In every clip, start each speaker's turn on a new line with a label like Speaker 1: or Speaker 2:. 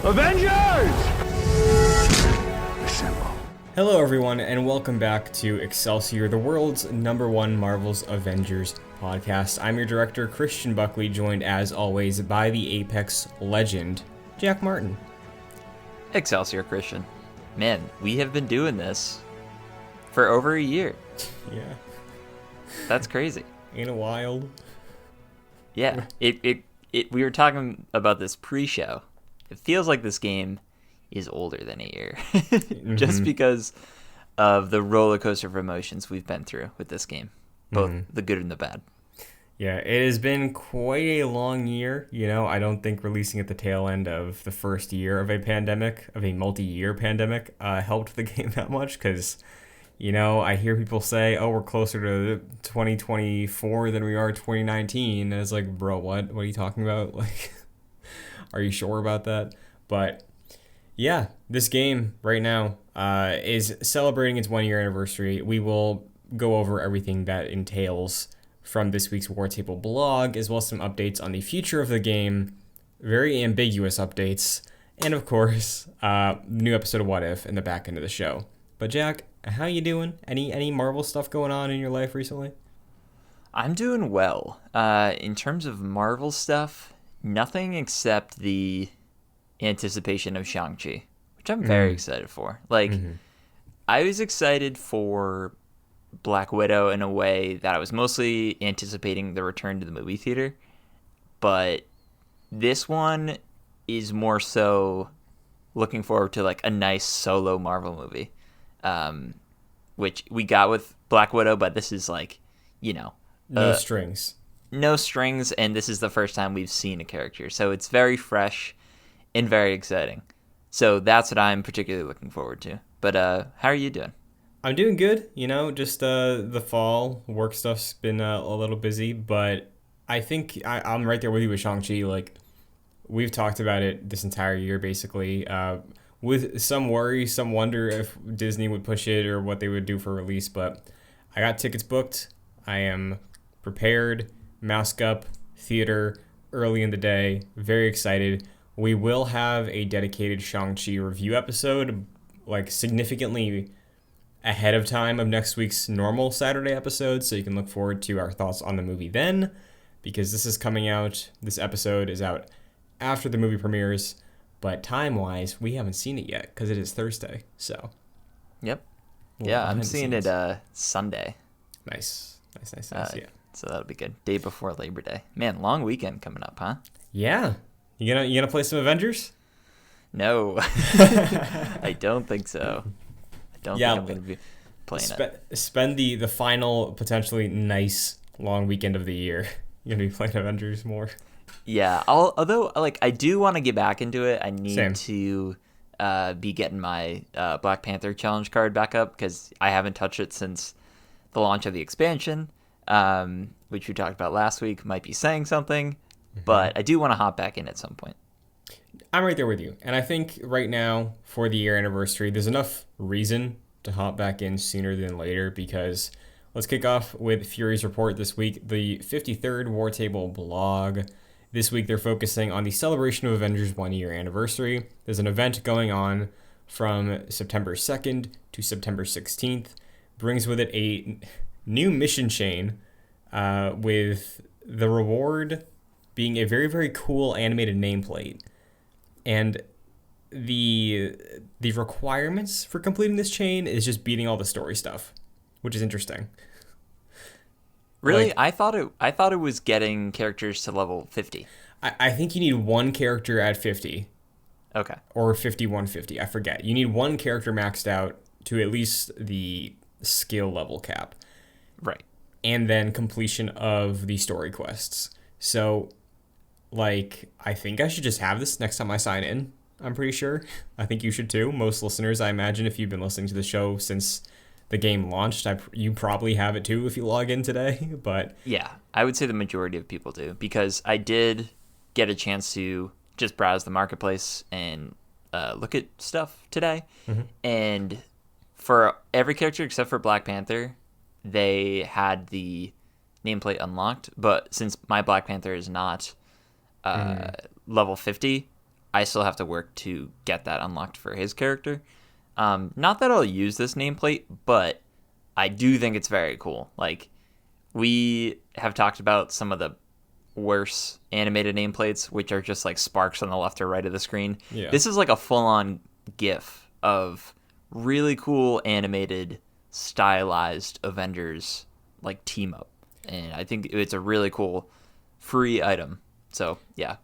Speaker 1: Avengers! Assemble.
Speaker 2: Hello everyone, and welcome back to Excelsior, the world's #1 Marvel's Avengers podcast. I'm your director, Christian Buckley, joined as always by the Apex legend, Jack Martin.
Speaker 3: Excelsior, Christian. Man, we have been doing this for over a year.
Speaker 2: Yeah.
Speaker 3: That's crazy.
Speaker 2: Ain't it wild?
Speaker 3: Yeah. We were talking about this pre-show. It feels like this game is older than a year. Just because of the roller coaster of emotions we've been through with this game. Both the good and the bad.
Speaker 2: Yeah, it has been quite a long year. You know, I don't think releasing at the tail end of the first year of a pandemic, of a multi-year pandemic, helped the game that much because, you know, I hear people say, oh, we're closer to 2024 than we are 2019. And it's like, bro, what? What are you talking about? Like, are you sure about that? But yeah, this game right now is celebrating its 1 year anniversary. We will go over everything that entails from this week's War Table blog, as well as some updates on the future of the game, very ambiguous updates, and of course, new episode of What If in the back end of the show. But Jack, how you doing? Any Marvel stuff going on in your life recently?
Speaker 3: I'm doing well. In terms of Marvel stuff, nothing except the anticipation of Shang-Chi, which I'm very excited for. Like, I was excited for Black Widow in a way that I was mostly anticipating the return to the movie theater, but this one is more so looking forward to like a nice solo Marvel movie, which we got with Black Widow, but this is like, you know,
Speaker 2: No strings,
Speaker 3: and this is the first time we've seen a character, so it's very fresh and very exciting. So that's what I'm particularly looking forward to. But how are you doing?
Speaker 2: I'm doing good, you know, just the fall work stuff's been a little busy, but I think I'm right there with you with Shang-Chi. Like, we've talked about it this entire year, basically, with some worry, some wonder if Disney would push it or what they would do for release, but I got tickets booked. I am prepared, mask up, theater, early in the day, very excited. We will have a dedicated Shang-Chi review episode, like, significantly ahead of time of next week's normal Saturday episode, so you can look forward to our thoughts on the movie then, because this episode is out after the movie premieres, but time-wise, we haven't seen it yet, because it is Thursday, so.
Speaker 3: Yep. Yeah, I'm seeing it Sunday.
Speaker 2: Nice, yeah.
Speaker 3: So that'll be good. Day before Labor Day. Man, long weekend coming up, huh?
Speaker 2: Yeah. You gonna play some Avengers?
Speaker 3: No. I don't think so. I don't think I'm going to be playing it.
Speaker 2: Spend the final, potentially nice, long weekend of the year. You're going to be playing Avengers more.
Speaker 3: Yeah, although like I do want to get back into it. I need
Speaker 2: Same.
Speaker 3: to be getting my Black Panther challenge card back up, because I haven't touched it since the launch of the expansion, which we talked about last week. Might be saying something, but I do want to hop back in at some point.
Speaker 2: I'm right there with you. And I think right now, for the year anniversary, there's enough reason to hop back in sooner than later, because let's kick off with Fury's report this week, the 53rd War Table blog. This week, they're focusing on the celebration of Avengers' 1 year anniversary. There's an event going on from September 2nd to September 16th. Brings with it a new mission chain, with the reward being a very, very cool animated nameplate. And the requirements for completing this chain is just beating all the story stuff, which is interesting.
Speaker 3: Really?
Speaker 2: Like,
Speaker 3: I thought it was getting characters to level 50.
Speaker 2: I think you need one character at 50.
Speaker 3: Okay.
Speaker 2: Or 5150, I forget. You need one character maxed out to at least the skill level cap.
Speaker 3: Right.
Speaker 2: And then completion of the story quests. So, like, I think I should just have this next time I sign in. I'm pretty sure. I think you should too. Most listeners, I imagine, if you've been listening to the show since the game launched, you probably have it too if you log in today. But
Speaker 3: yeah, I would say the majority of people do, because I did get a chance to just browse the marketplace and look at stuff today. And for every character except for Black Panther, they had the nameplate unlocked. But since my Black Panther is not level 50, I still have to work to get that unlocked for his character. Not that I'll use this nameplate, but I do think it's very cool. Like, we have talked about some of the worse animated nameplates, which are just like sparks on the left or right of the screen.
Speaker 2: Yeah.
Speaker 3: This is like a full-on GIF of really cool animated, stylized Avengers like team up, and I think it's a really cool free item. So yeah,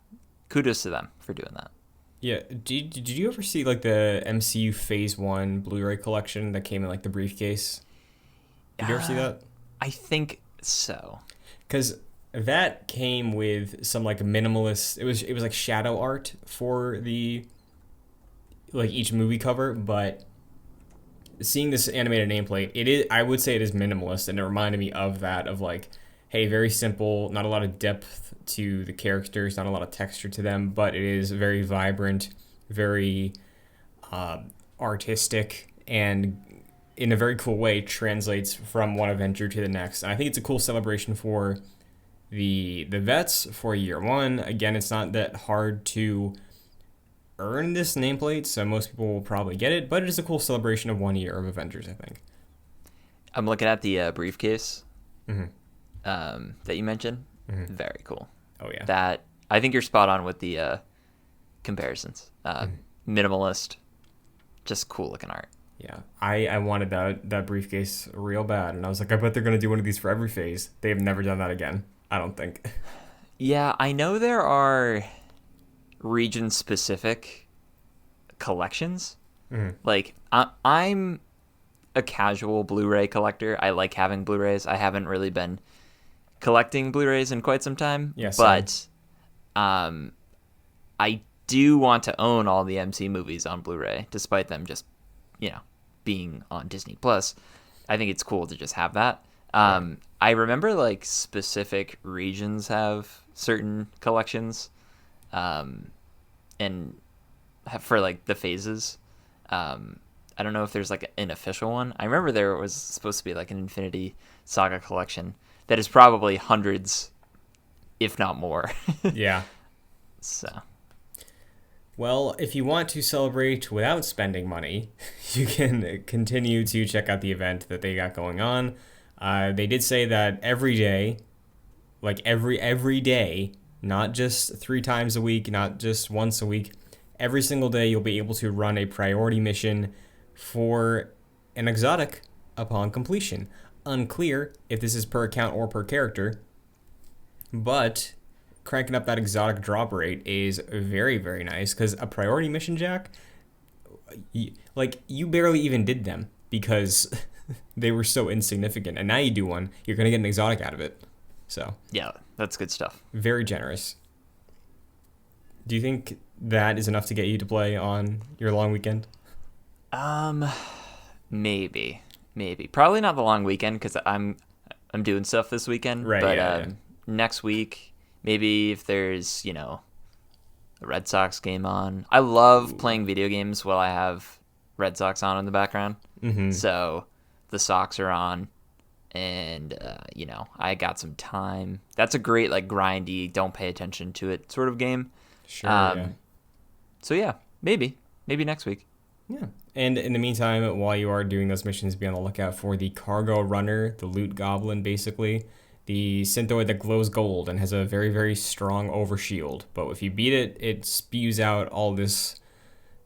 Speaker 3: kudos to them for doing that.
Speaker 2: Yeah. Did you ever see like the MCU Phase 1 Blu-ray collection that came in like the briefcase? Did you ever see that?
Speaker 3: I think so.
Speaker 2: Because that came with some like minimalist. It was like shadow art for the like each movie cover, but seeing this animated nameplate, it is, I would say it is minimalist, and it reminded me of that, of like, hey, very simple, not a lot of depth to the characters, not a lot of texture to them, but it is very vibrant, very artistic, and in a very cool way translates from one Avenger to the next. And I think it's a cool celebration for the vets for year one. Again, it's not that hard to earn this nameplate, so most people will probably get it, but it is a cool celebration of 1 year of Avengers, I think.
Speaker 3: I'm looking at the briefcase
Speaker 2: Mm-hmm.
Speaker 3: That you mentioned.
Speaker 2: Mm-hmm.
Speaker 3: Very cool.
Speaker 2: Oh, yeah.
Speaker 3: That, I think you're spot on with the comparisons. Minimalist, just cool looking art.
Speaker 2: Yeah, I wanted that briefcase real bad, and I was like, I bet they're going to do one of these for every phase. They have never done that again, I don't think.
Speaker 3: Yeah, I know there are region-specific collections.
Speaker 2: Mm-hmm.
Speaker 3: Like, I'm a casual Blu-ray collector. I like having Blu-rays. I haven't really been collecting Blu-rays in quite some time.
Speaker 2: Yeah,
Speaker 3: but I do want to own all the MC movies on Blu-ray, despite them just, being on Disney Plus. I think it's cool to just have that. I remember like specific regions have certain collections, and for like the phases. I don't know if there's like an official one. I remember there was supposed to be like an Infinity Saga collection that is probably hundreds, if not more.
Speaker 2: Yeah.
Speaker 3: So.
Speaker 2: Well, if you want to celebrate without spending money, you can continue to check out the event that they got going on. They did say that every day, like every day, not just 3 times a week, not just once a week, every single day you'll be able to run a priority mission for an exotic upon completion. Unclear if this is per account or per character, but cranking up that exotic drop rate is very, very nice, because a priority mission, Jack, you barely even did them because they were so insignificant, and now you do one, you're going to get an exotic out of it. So
Speaker 3: yeah, that's good stuff.
Speaker 2: Very generous. Do you think that is enough to get you to play on your long weekend?
Speaker 3: Maybe. Probably not the long weekend, because I'm doing stuff this weekend.
Speaker 2: Right.
Speaker 3: But
Speaker 2: yeah.
Speaker 3: next week, maybe if there's a Red Sox game on. I love playing video games while I have Red Sox on in the background.
Speaker 2: Mm-hmm.
Speaker 3: So the Sox are on, and I got some time. That's a great like grindy, don't pay attention to it sort of game.
Speaker 2: Sure. Yeah.
Speaker 3: So yeah, maybe next week.
Speaker 2: Yeah. And in the meantime, while you are doing those missions, be on the lookout for the Cargo Runner, the Loot Goblin, basically. The Synthoid that glows gold and has a very, very strong overshield. But if you beat it, it spews out all this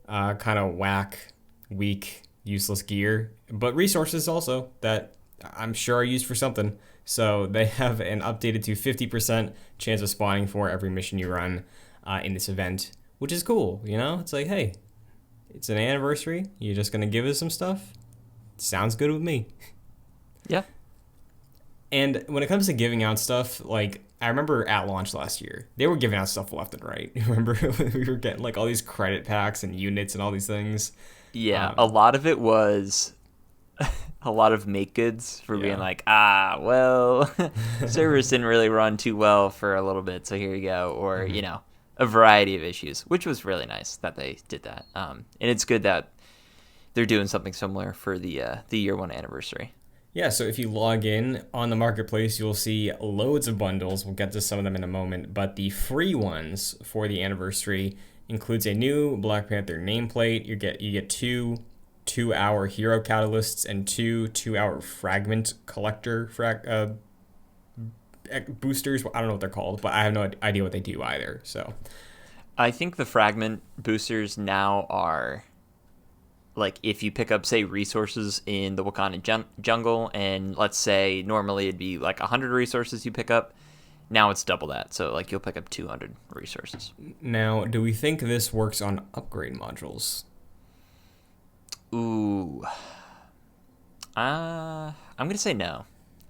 Speaker 2: kind of whack, weak, useless gear. But resources also that I'm sure are used for something. So they have an updated to 50% chance of spawning for every mission you run in this event, which is cool, It's like, hey, it's an anniversary. You're just going to give us some stuff? Sounds good with me.
Speaker 3: Yeah.
Speaker 2: And when it comes to giving out stuff, like, I remember at launch last year, they were giving out stuff left and right. Remember we were getting, like, all these credit packs and units and all these things?
Speaker 3: Yeah, a lot of it was a lot of make goods for being like, well, servers didn't really run too well for a little bit, so here you go. Or, a variety of issues, which was really nice that they did that. And it's good that they're doing something similar for the year one anniversary.
Speaker 2: Yeah, so if you log in on the marketplace, you'll see loads of bundles. We'll get to some of them in a moment, but the free ones for the anniversary includes a new Black Panther nameplate. You get 2 2-hour hero catalysts and 2 2-hour fragment collector boosters. I don't know what they're called, but I have no idea what they do either. So
Speaker 3: I think the fragment boosters now are like if you pick up, say, resources in the Wakanda jungle, and let's say normally it'd be like 100 resources you pick up. Now it's double that, so like you'll pick up 200 resources.
Speaker 2: now, do we think this works on upgrade modules?
Speaker 3: Ooh, I'm gonna say no.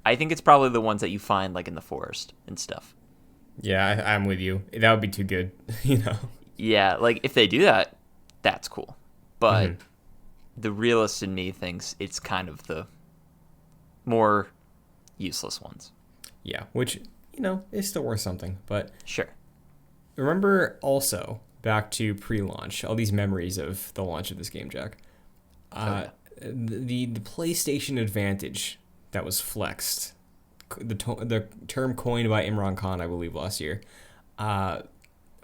Speaker 3: I think it's probably the ones that you find like in the forest and stuff.
Speaker 2: Yeah, I'm with you. That would be too good, you know.
Speaker 3: Yeah, like if they do that, that's cool. But
Speaker 2: Mhm.
Speaker 3: the realist in me thinks it's kind of the more useless ones.
Speaker 2: Yeah, which is still worth something. But
Speaker 3: Sure.
Speaker 2: remember also back to pre-launch, all these memories of the launch of this game, Jack. The PlayStation Advantage that was flexed, the term coined by Imran Khan, I believe, last year.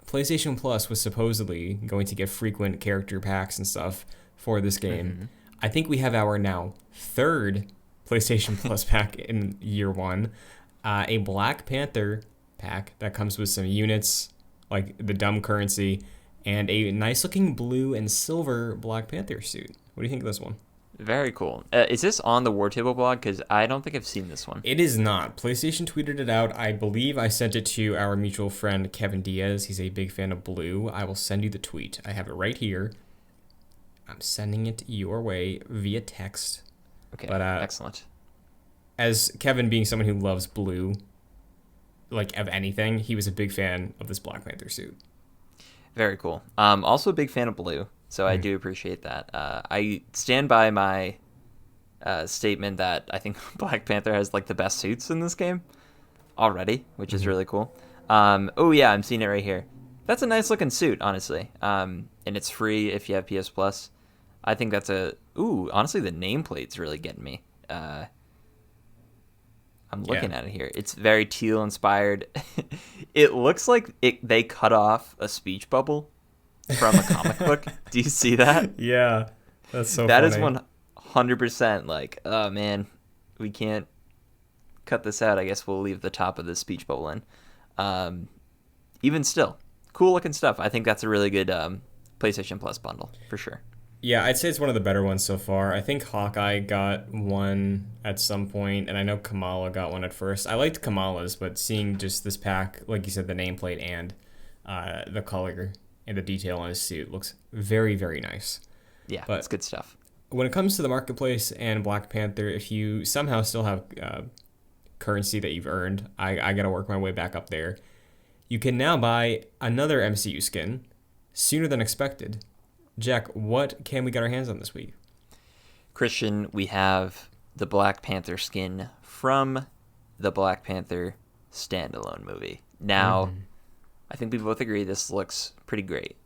Speaker 2: PlayStation Plus was supposedly going to get frequent character packs and stuff for this game.
Speaker 3: Mm-hmm.
Speaker 2: I think we have our now third PlayStation Plus pack in year one. A Black Panther pack that comes with some units, like the dumb currency, and a nice looking blue and silver Black Panther suit. What do you think of this one?
Speaker 3: Very cool. Is this on the War Table blog? Because I don't think I've seen this one.
Speaker 2: It is not. PlayStation tweeted it out. I believe I sent it to our mutual friend Kevin Diaz. He's a big fan of blue. I will send you the tweet. I have it right here. I'm sending it your way via text.
Speaker 3: Okay,
Speaker 2: But
Speaker 3: excellent.
Speaker 2: as Kevin being someone who loves blue, like of anything, he was a big fan of this Black Panther suit.
Speaker 3: Very cool. Also a big fan of blue, so I do appreciate that. I stand by my statement that I think Black Panther has like the best suits in this game already, which is really cool. Oh yeah, I'm seeing it right here. That's a nice looking suit, honestly. And it's free if you have PS Plus. I think that's honestly, the nameplate's really getting me. I'm looking at it here. It's very teal inspired. It looks like they cut off a speech bubble from a comic book. Do you see that?
Speaker 2: Yeah, that's so
Speaker 3: That
Speaker 2: funny.
Speaker 3: is 100% like, oh man, we can't cut this out. I guess we'll leave the top of the speech bubble in. Even still, cool looking stuff. I think that's a really good PlayStation Plus bundle for sure.
Speaker 2: Yeah, I'd say it's one of the better ones so far. I think Hawkeye got one at some point, and I know Kamala got one at first. I liked Kamala's, but seeing just this pack, like you said, the nameplate and the color and the detail on his suit looks very, very nice.
Speaker 3: Yeah,
Speaker 2: But
Speaker 3: it's good stuff.
Speaker 2: when it comes to the marketplace and Black Panther, if you somehow still have currency that you've earned, I got to work my way back up there. You can now buy another MCU skin sooner than expected. Jack, what can we get our hands on this week?
Speaker 3: Christian, we have the Black Panther skin from the Black Panther standalone movie. Now, I think we both agree this looks pretty great.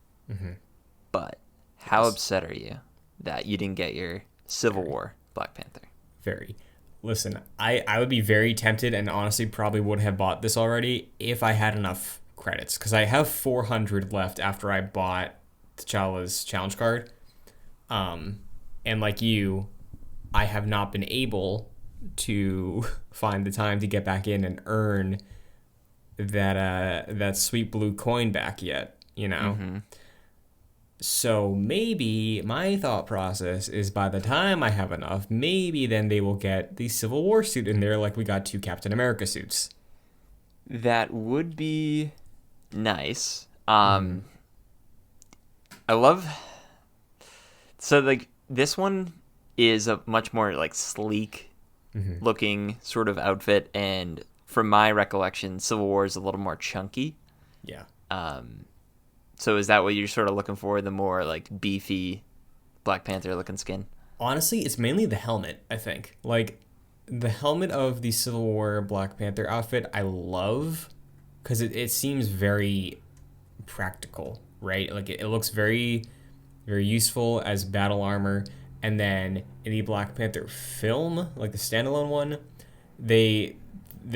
Speaker 3: But how upset are you that you didn't get your Civil War Black Panther?
Speaker 2: Very. Listen, I would be very tempted and honestly probably would have bought this already if I had enough credits. Because I have 400 left after I bought T'Challa's challenge card. And like you, I have not been able to find the time to get back in and earn that sweet blue coin back yet, you know? So maybe my thought process is by the time I have enough, maybe then they will get the Civil War suit in there like we got 2 Captain America suits.
Speaker 3: That would be nice. I love... So, like, this one is a much more, like, sleek looking sort of outfit, and from my recollection, Civil War is a little more chunky.
Speaker 2: Yeah.
Speaker 3: So is that what you're sort of looking for, the more, like, beefy Black Panther looking skin?
Speaker 2: Honestly, it's mainly the helmet, I think. Like, the helmet of the Civil War Black Panther outfit, I love, because it seems very practical, right? Like, it looks very, very useful as battle armor. And then in the Black Panther film, like the standalone one, they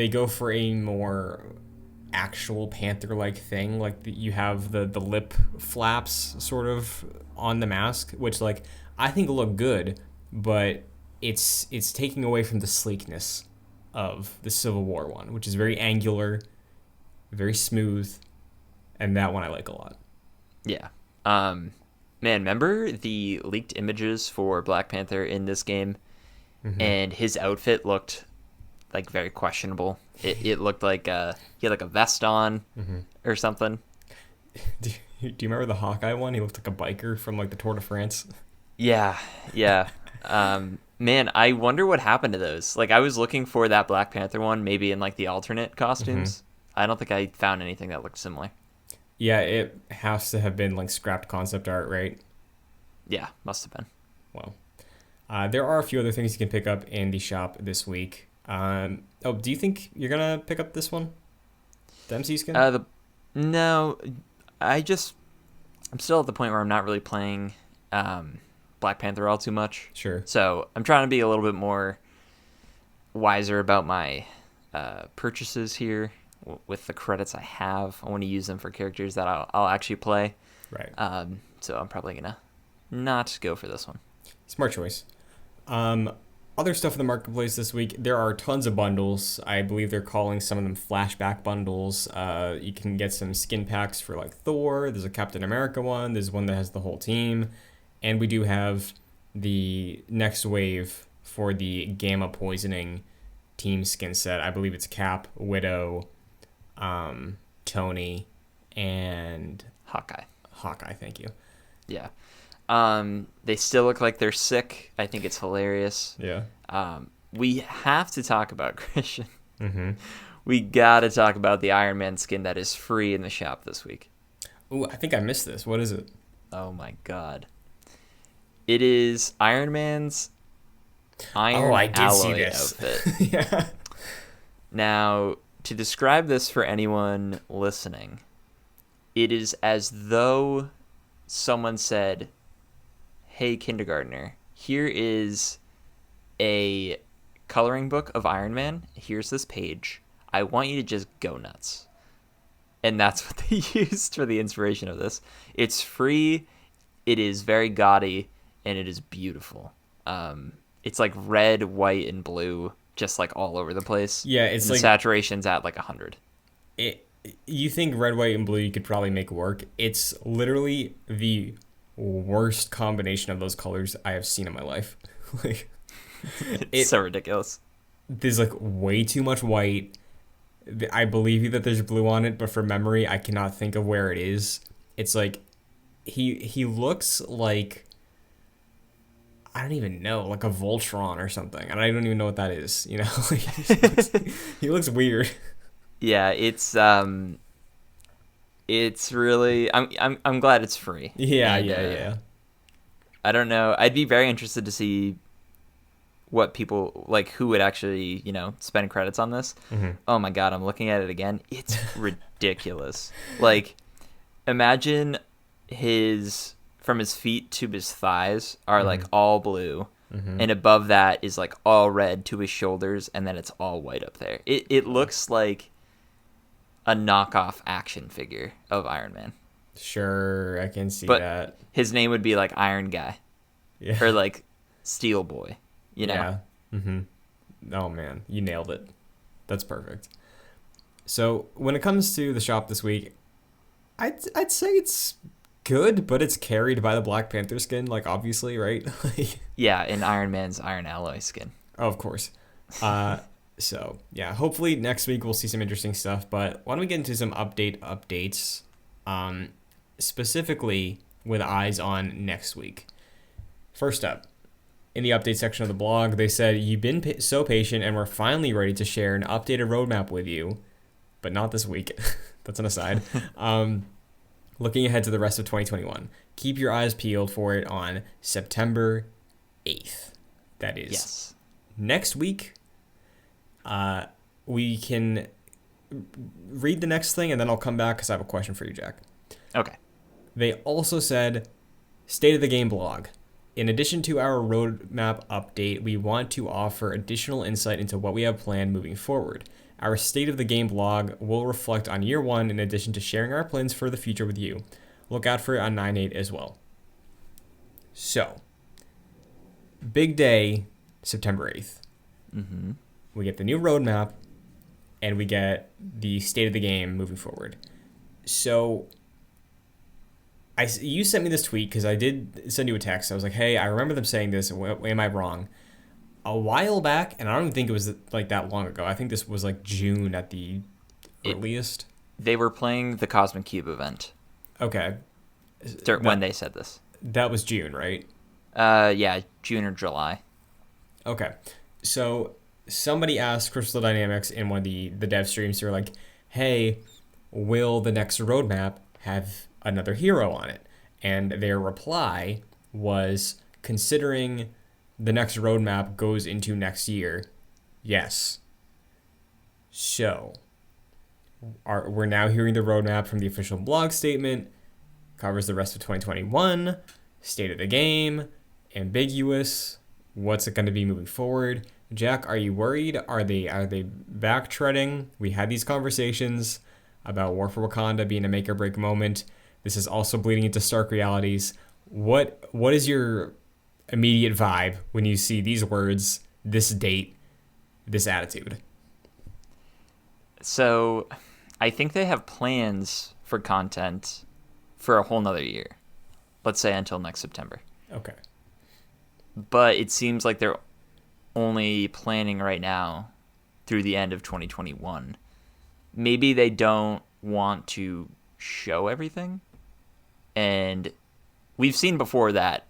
Speaker 2: go for a more actual panther-like thing. Like you have the lip flaps sort of on the mask, which like I think look good, but it's taking away from the sleekness of the Civil War one, which is very angular, very smooth, and that one I like a lot.
Speaker 3: Yeah. Man, remember the leaked images for Black Panther in this game? And his outfit looked like very questionable. It looked like he had like a vest on or something.
Speaker 2: Do you remember the Hawkeye one? He looked like a biker from like the Tour de France.
Speaker 3: Yeah, yeah. Man, I wonder what happened to those. Like, I was looking for that Black Panther one, maybe in like the alternate costumes. I don't think I found anything that looked similar.
Speaker 2: Yeah, it has to have been like scrapped concept art, right?
Speaker 3: Yeah, must have been.
Speaker 2: Well, there are a few other things you can pick up in the shop this week. Do you think you're gonna pick up this one, the MC skin?
Speaker 3: No, I'm still at the point where I'm not really playing Black Panther all too much.
Speaker 2: Sure.
Speaker 3: So I'm trying to be a little bit more wiser about my purchases here with the credits I have. I want to use them for characters that I'll actually play.
Speaker 2: Right.
Speaker 3: So I'm probably gonna not go for this one.
Speaker 2: Smart choice. Other stuff in the marketplace this week, there are tons of bundles. I believe they're calling some of them flashback bundles. You can get some skin packs for like Thor. There's a Captain America one. There's one that has the whole team. And we do have the next wave for the Gamma Poisoning team skin set. I believe it's Cap, Widow, Tony, and
Speaker 3: Hawkeye,
Speaker 2: thank you.
Speaker 3: Yeah. They still look like they're sick. I think it's hilarious.
Speaker 2: Yeah.
Speaker 3: We have to talk about Christian. We gotta talk about the Iron Man skin that is free in the shop this week.
Speaker 2: Ooh, I think I missed this. What is it?
Speaker 3: Oh my god. It is Iron Man's Iron Alloy outfit.
Speaker 2: Yeah.
Speaker 3: Now, to describe this for anyone listening, it is as though someone said, "Hey, kindergartner, here is a coloring book of Iron Man. Here's this page. I want you to just go nuts." And that's what they used for the inspiration of this. It's free. It is very gaudy, and it is beautiful. It's like red, white, and blue, just like all over the place.
Speaker 2: Yeah, it's
Speaker 3: and
Speaker 2: like
Speaker 3: the saturation's at like 100.
Speaker 2: You think red, white, and blue you could probably make work. It's literally the worst combination of those colors I have seen in my life. Like,
Speaker 3: it's so ridiculous.
Speaker 2: There's like way too much white. I believe you that there's blue on it, but for memory, I cannot think of where it is. It's like he looks like, I don't even know, like a Voltron or something, and I don't even know what that is. You know, like, he looks weird.
Speaker 3: Yeah, it's really. I'm glad it's free.
Speaker 2: Yeah,
Speaker 3: and,
Speaker 2: yeah.
Speaker 3: I don't know. I'd be very interested to see what people like, who would actually, spend credits on this. Oh my god, I'm looking at it again. It's ridiculous. Like, imagine from his feet to his thighs are like all blue, and above that is like all red to his shoulders, and then it's all white up there. It looks like a knockoff action figure of Iron Man.
Speaker 2: Sure, I can see
Speaker 3: but
Speaker 2: that.
Speaker 3: His name would be like Iron Guy, or like Steel Boy.
Speaker 2: Yeah. Oh man, you nailed it. That's perfect. So when it comes to the shop this week, I'd say it's good, but it's carried by the Black Panther skin, like obviously, right?
Speaker 3: Yeah, and Iron Man's Iron Alloy skin.
Speaker 2: Oh, of course. So yeah, hopefully next week we'll see some interesting stuff. But why don't we get into some updates, specifically with eyes on next week. First up, in the update section of the blog, they said, "You've been so patient, and we're finally ready to share an updated roadmap with you, but not this week." That's an aside. Looking ahead to the rest of 2021, keep your eyes peeled for it on September 8th. That is next week. We can read the next thing, and then I'll come back because I have a question for you, Jack.
Speaker 3: Okay.
Speaker 2: They also said, State of the Game blog. In addition to our roadmap update, we want to offer additional insight into what we have planned moving forward. Our State of the Game blog will reflect on year one in addition to sharing our plans for the future with you. Look out for it on 9/8 as well. So, big day, September 8th.
Speaker 3: Mm-hmm.
Speaker 2: We get the new roadmap, and we get the state of the game moving forward. So, you sent me this tweet because I did send you a text. I was like, hey, I remember them saying this. Am I wrong? A while back, and I don't even think it was like that long ago. I think this was like June at the earliest.
Speaker 3: They were playing the Cosmic Cube event.
Speaker 2: Okay.
Speaker 3: When they said this.
Speaker 2: That was June, right?
Speaker 3: Yeah, June or July.
Speaker 2: Okay. So somebody asked Crystal Dynamics in one of the dev streams, they're like, hey, will the next roadmap have another hero on it? And their reply was, considering the next roadmap goes into next year, yes. So we're now hearing the roadmap from the official blog statement, covers the rest of 2021, state of the game, ambiguous, what's it going to be moving forward. Jack, are you worried? Are they backtreading? We had these conversations about War for Wakanda being a make or break moment. This is also bleeding into Stark realities. What is your immediate vibe when you see these words, this date, this attitude?
Speaker 3: So, I think they have plans for content for a whole nother year. Let's say until next September.
Speaker 2: Okay.
Speaker 3: But it seems like they're only planning right now through the end of 2021. Maybe they don't want to show everything. And we've seen before that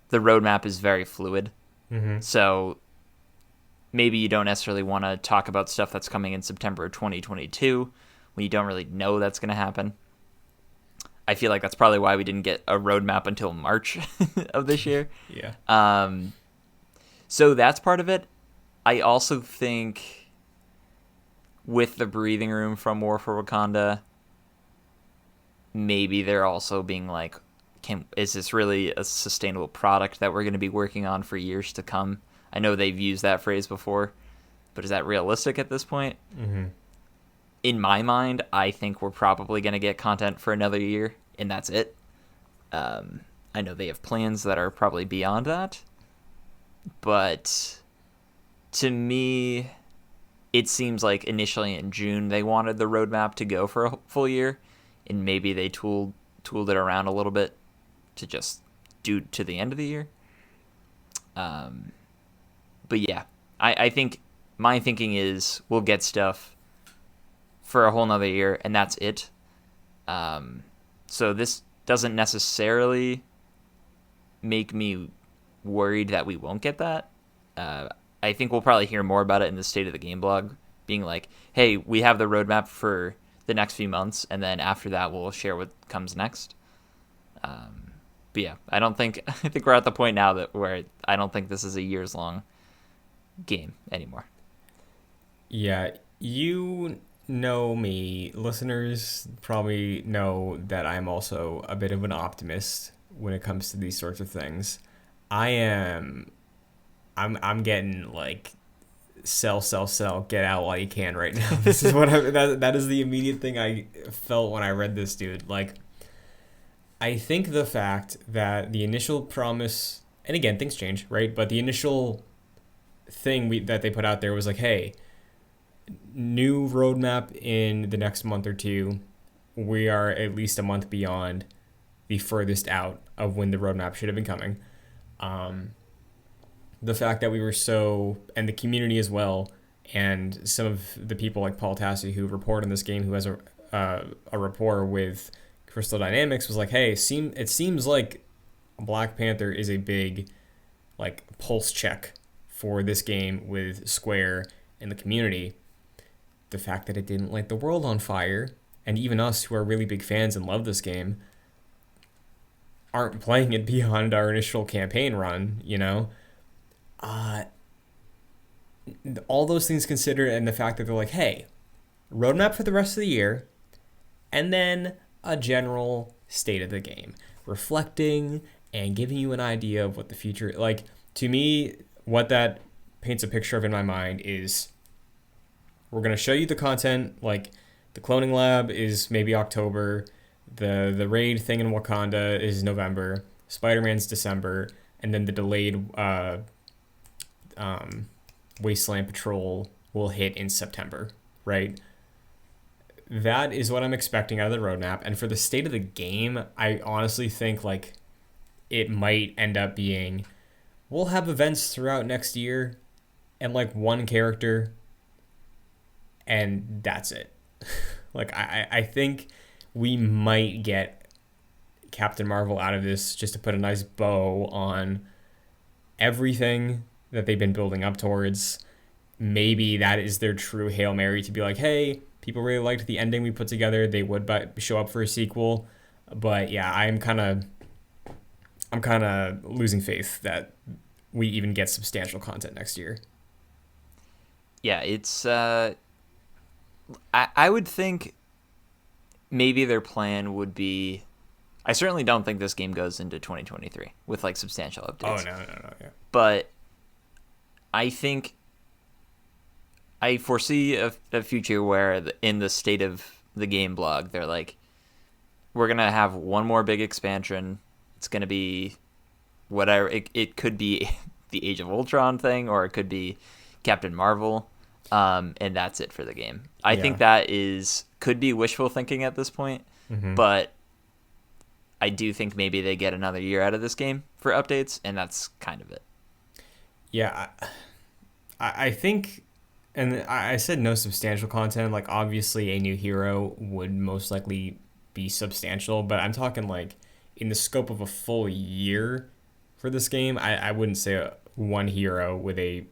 Speaker 3: the roadmap is very fluid.
Speaker 2: Mm-hmm.
Speaker 3: So maybe you don't necessarily want to talk about stuff that's coming in September of 2022 when you don't really know that's going to happen. I feel like that's probably why we didn't get a roadmap until March of this year.
Speaker 2: Yeah.
Speaker 3: So that's part of it. I also think with the breathing room from War for Wakanda, maybe they're also being like, is this really a sustainable product that we're going to be working on for years to come? I know they've used that phrase before, but is that realistic at this point?
Speaker 2: Mm-hmm.
Speaker 3: In my mind, I think we're probably going to get content for another year, and that's it. I know they have plans that are probably beyond that, but to me, it seems like initially in June they wanted the roadmap to go for a full year, and maybe they tooled it around a little bit to just do to the end of the year. But yeah, I think my thinking is we'll get stuff for a whole nother year, and that's it. So this doesn't necessarily make me worried that we won't get that. I think we'll probably hear more about it in the State of the Game blog, being like, hey, we have the roadmap for the next few months, and then after that we'll share what comes next. But yeah, I think we're at the point now where I don't think this is a years-long game anymore.
Speaker 2: Yeah, you know me. Listeners probably know that I'm also a bit of an optimist when it comes to these sorts of things. I'm getting like sell, get out while you can right now. This is what that is the immediate thing I felt when I read this, dude. Like, I think the fact that the initial promise, and again, things change, right? But the initial thing that they put out there was like, hey, new roadmap in the next month or two. We are at least a month beyond the furthest out of when the roadmap should have been coming. The fact that we were and the community as well, and some of the people like Paul Tassi who report on this game, who has a rapport with Crystal Dynamics, was like, hey, it seems like Black Panther is a big like pulse check for this game with Square and the community. The fact that it didn't light the world on fire, and even us who are really big fans and love this game aren't playing it beyond our initial campaign run, you know? All those things considered, and the fact that they're like, hey, roadmap for the rest of the year, and then a general state of the game, reflecting and giving you an idea of what the future, like, to me, what that paints a picture of in my mind is we're gonna show you the content. Like the cloning lab is maybe October, the raid thing in Wakanda is November, Spider-Man's December, and then the delayed Wasteland Patrol will hit in September, right? That is what I'm expecting out of the roadmap. And for the state of the game, I honestly think like it might end up being we'll have events throughout next year and like one character and that's it. Like I think we might get Captain Marvel out of this just to put a nice bow on everything that they've been building up towards. Maybe that is their true Hail Mary to be like, hey, people really liked the ending we put together. They would show up for a sequel. But yeah, I'm kind of losing faith that we even get substantial content next year.
Speaker 3: Yeah, it's I would think maybe their plan would be, I certainly don't think this game goes into 2023 with like substantial updates.
Speaker 2: Oh, no, yeah.
Speaker 3: But I think I foresee a future where in the State of the Game blog, they're like, we're going to have one more big expansion. It's going to be whatever. It could be the Age of Ultron thing, or it could be Captain Marvel. And that's it for the game. I think that could be wishful thinking at this point, but I do think maybe they get another year out of this game for updates, and that's kind of it.
Speaker 2: Yeah, I think, and I said no substantial content. Like, obviously, a new hero would most likely be substantial, but I'm talking like in the scope of a full year for this game. I wouldn't say one hero with a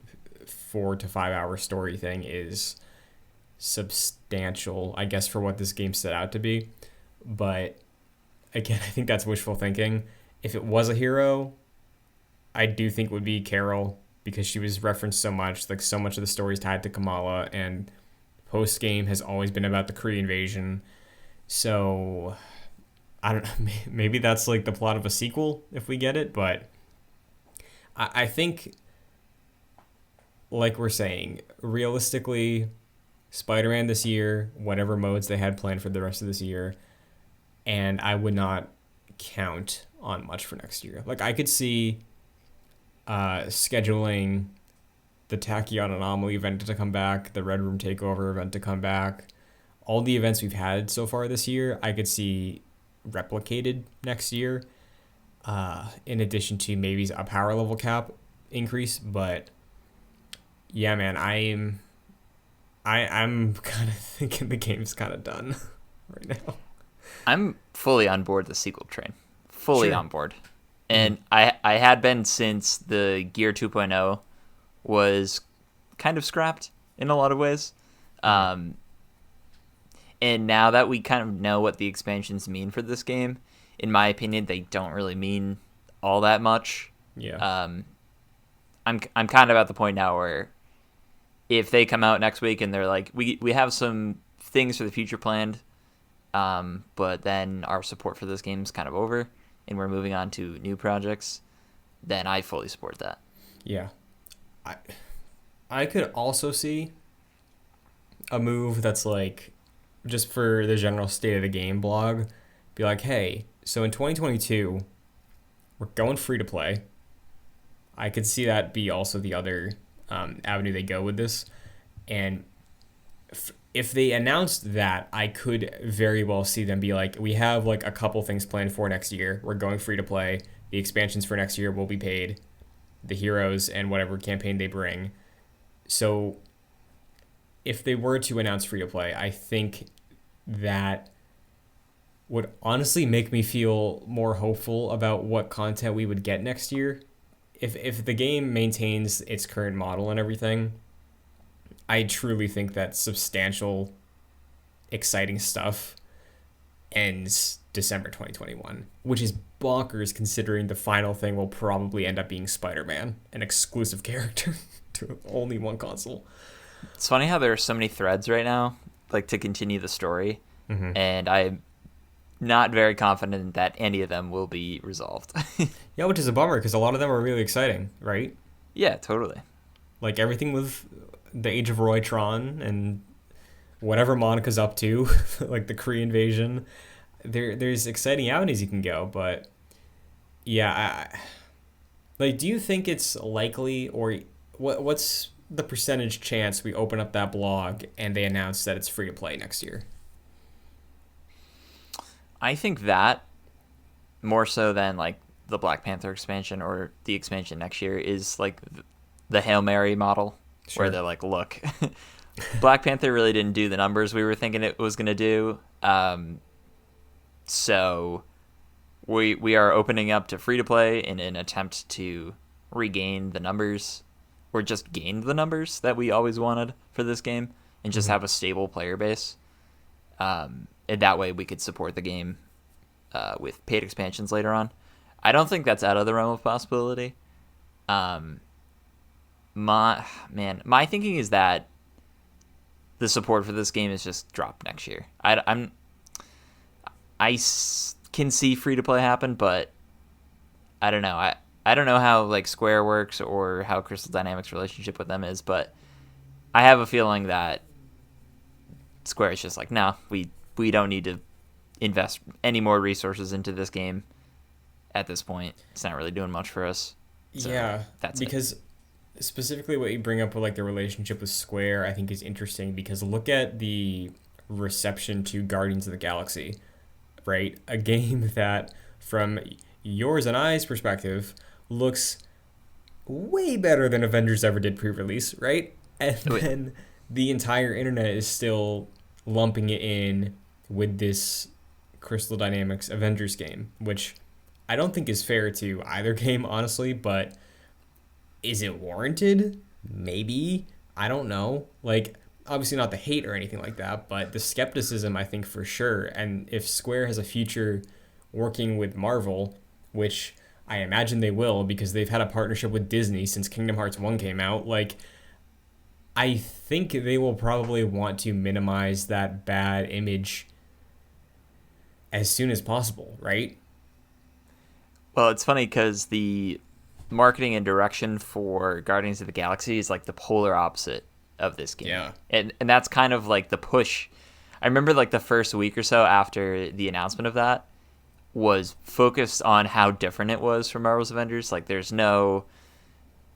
Speaker 2: 4 to 5 hour story thing is substantial, I guess, for what this game set out to be. But again, I think that's wishful thinking. If it was a hero, I do think it would be Carol, because she was referenced so much. Like, so much of the story is tied to Kamala, and post game has always been about the Kree invasion. So I don't know, maybe that's like the plot of a sequel if we get it, but I think, like we're saying, realistically, Spider-Man this year, whatever modes they had planned for the rest of this year, and I would not count on much for next year. Like, I could see scheduling the Tachyon Anomaly event to come back, the Red Room Takeover event to come back. All the events we've had so far this year, I could see replicated next year, in addition to maybe a power level cap increase. But yeah, man, I'm kind of thinking the game's kind of done right now.
Speaker 3: I'm fully on board the sequel train. Fully
Speaker 2: Sure.
Speaker 3: on board. And I had been since the Gear 2.0 was kind of scrapped in a lot of ways. And now that we kind of know what the expansions mean for this game, in my opinion, they don't really mean all that much.
Speaker 2: Yeah.
Speaker 3: I'm kind of at the point now where if they come out next week and they're like, we have some things for the future planned, but then our support for this game is kind of over and we're moving on to new projects, then I fully support that.
Speaker 2: Yeah. I could also see a move that's like, just for the general state of the game blog, be like, hey, so in 2022, we're going free to play. I could see that be also the other avenue they go with this. And if they announced that, I could very well see them be like, we have like a couple things planned for next year. We're going free to play. The expansions for next year will be paid. The heroes and whatever campaign they bring. So if they were to announce free to play, I think that would honestly make me feel more hopeful about what content we would get next year. If the game maintains its current model and everything, I truly think that substantial, exciting stuff ends December 2021, which is bonkers considering the final thing will probably end up being Spider-Man, an exclusive character to only one console.
Speaker 3: It's funny how there are so many threads right now, like to continue the story, and I'm not very confident that any of them will be resolved.
Speaker 2: Yeah, which is a bummer because a lot of them are really exciting, right?
Speaker 3: Yeah, totally.
Speaker 2: Like everything with the Age of Roy Tron and whatever Monica's up to, like the Kree invasion, there's exciting avenues you can go. But yeah, like, do you think it's likely, or what's the percentage chance we open up that blog and they announce that it's free to play next year?
Speaker 3: I think that more so than like the Black Panther expansion or the expansion next year is like the Hail Mary model, where
Speaker 2: Sure.
Speaker 3: they're like, look, Black Panther really didn't do the numbers we were thinking it was going to do. So we are opening up to free to play in an attempt to regain the numbers, or just gain the numbers that we always wanted for this game, and just
Speaker 2: Mm-hmm.
Speaker 3: have a stable player base. And that way we could support the game with paid expansions later on. I don't think that's out of the realm of possibility. Um, my thinking is that the support for this game is just dropped next year. Can see free to play happen, but I don't know. I don't know how like Square works or how Crystal Dynamics' relationship with them is, but I have a feeling that Square is just like, no, we don't need to invest any more resources into this game at this point. It's not really doing much for us. So
Speaker 2: Yeah,
Speaker 3: that's it.
Speaker 2: because specifically what you bring up with like the relationship with Square, I think is interesting because look at the reception to Guardians of the Galaxy, right? A game that, from yours and I's perspective, looks way better than Avengers ever did pre-release, right? And
Speaker 3: Oh, yeah.
Speaker 2: then the entire internet is still lumping it in with this Crystal Dynamics Avengers game, which I don't think is fair to either game, honestly, but is it warranted? Maybe. I don't know. Like, obviously not the hate or anything like that, but the skepticism, I think, for sure. And if Square has a future working with Marvel, which I imagine they will because they've had a partnership with Disney since Kingdom Hearts 1 came out, like, I think they will probably want to minimize that bad image as soon as possible, right?
Speaker 3: Well, it's funny because the marketing and direction for Guardians of the Galaxy is like the polar opposite of this game.
Speaker 2: Yeah.
Speaker 3: And that's kind of like the push. I remember like the first week or so after the announcement of that was focused on how different it was from Marvel's Avengers. Like there's no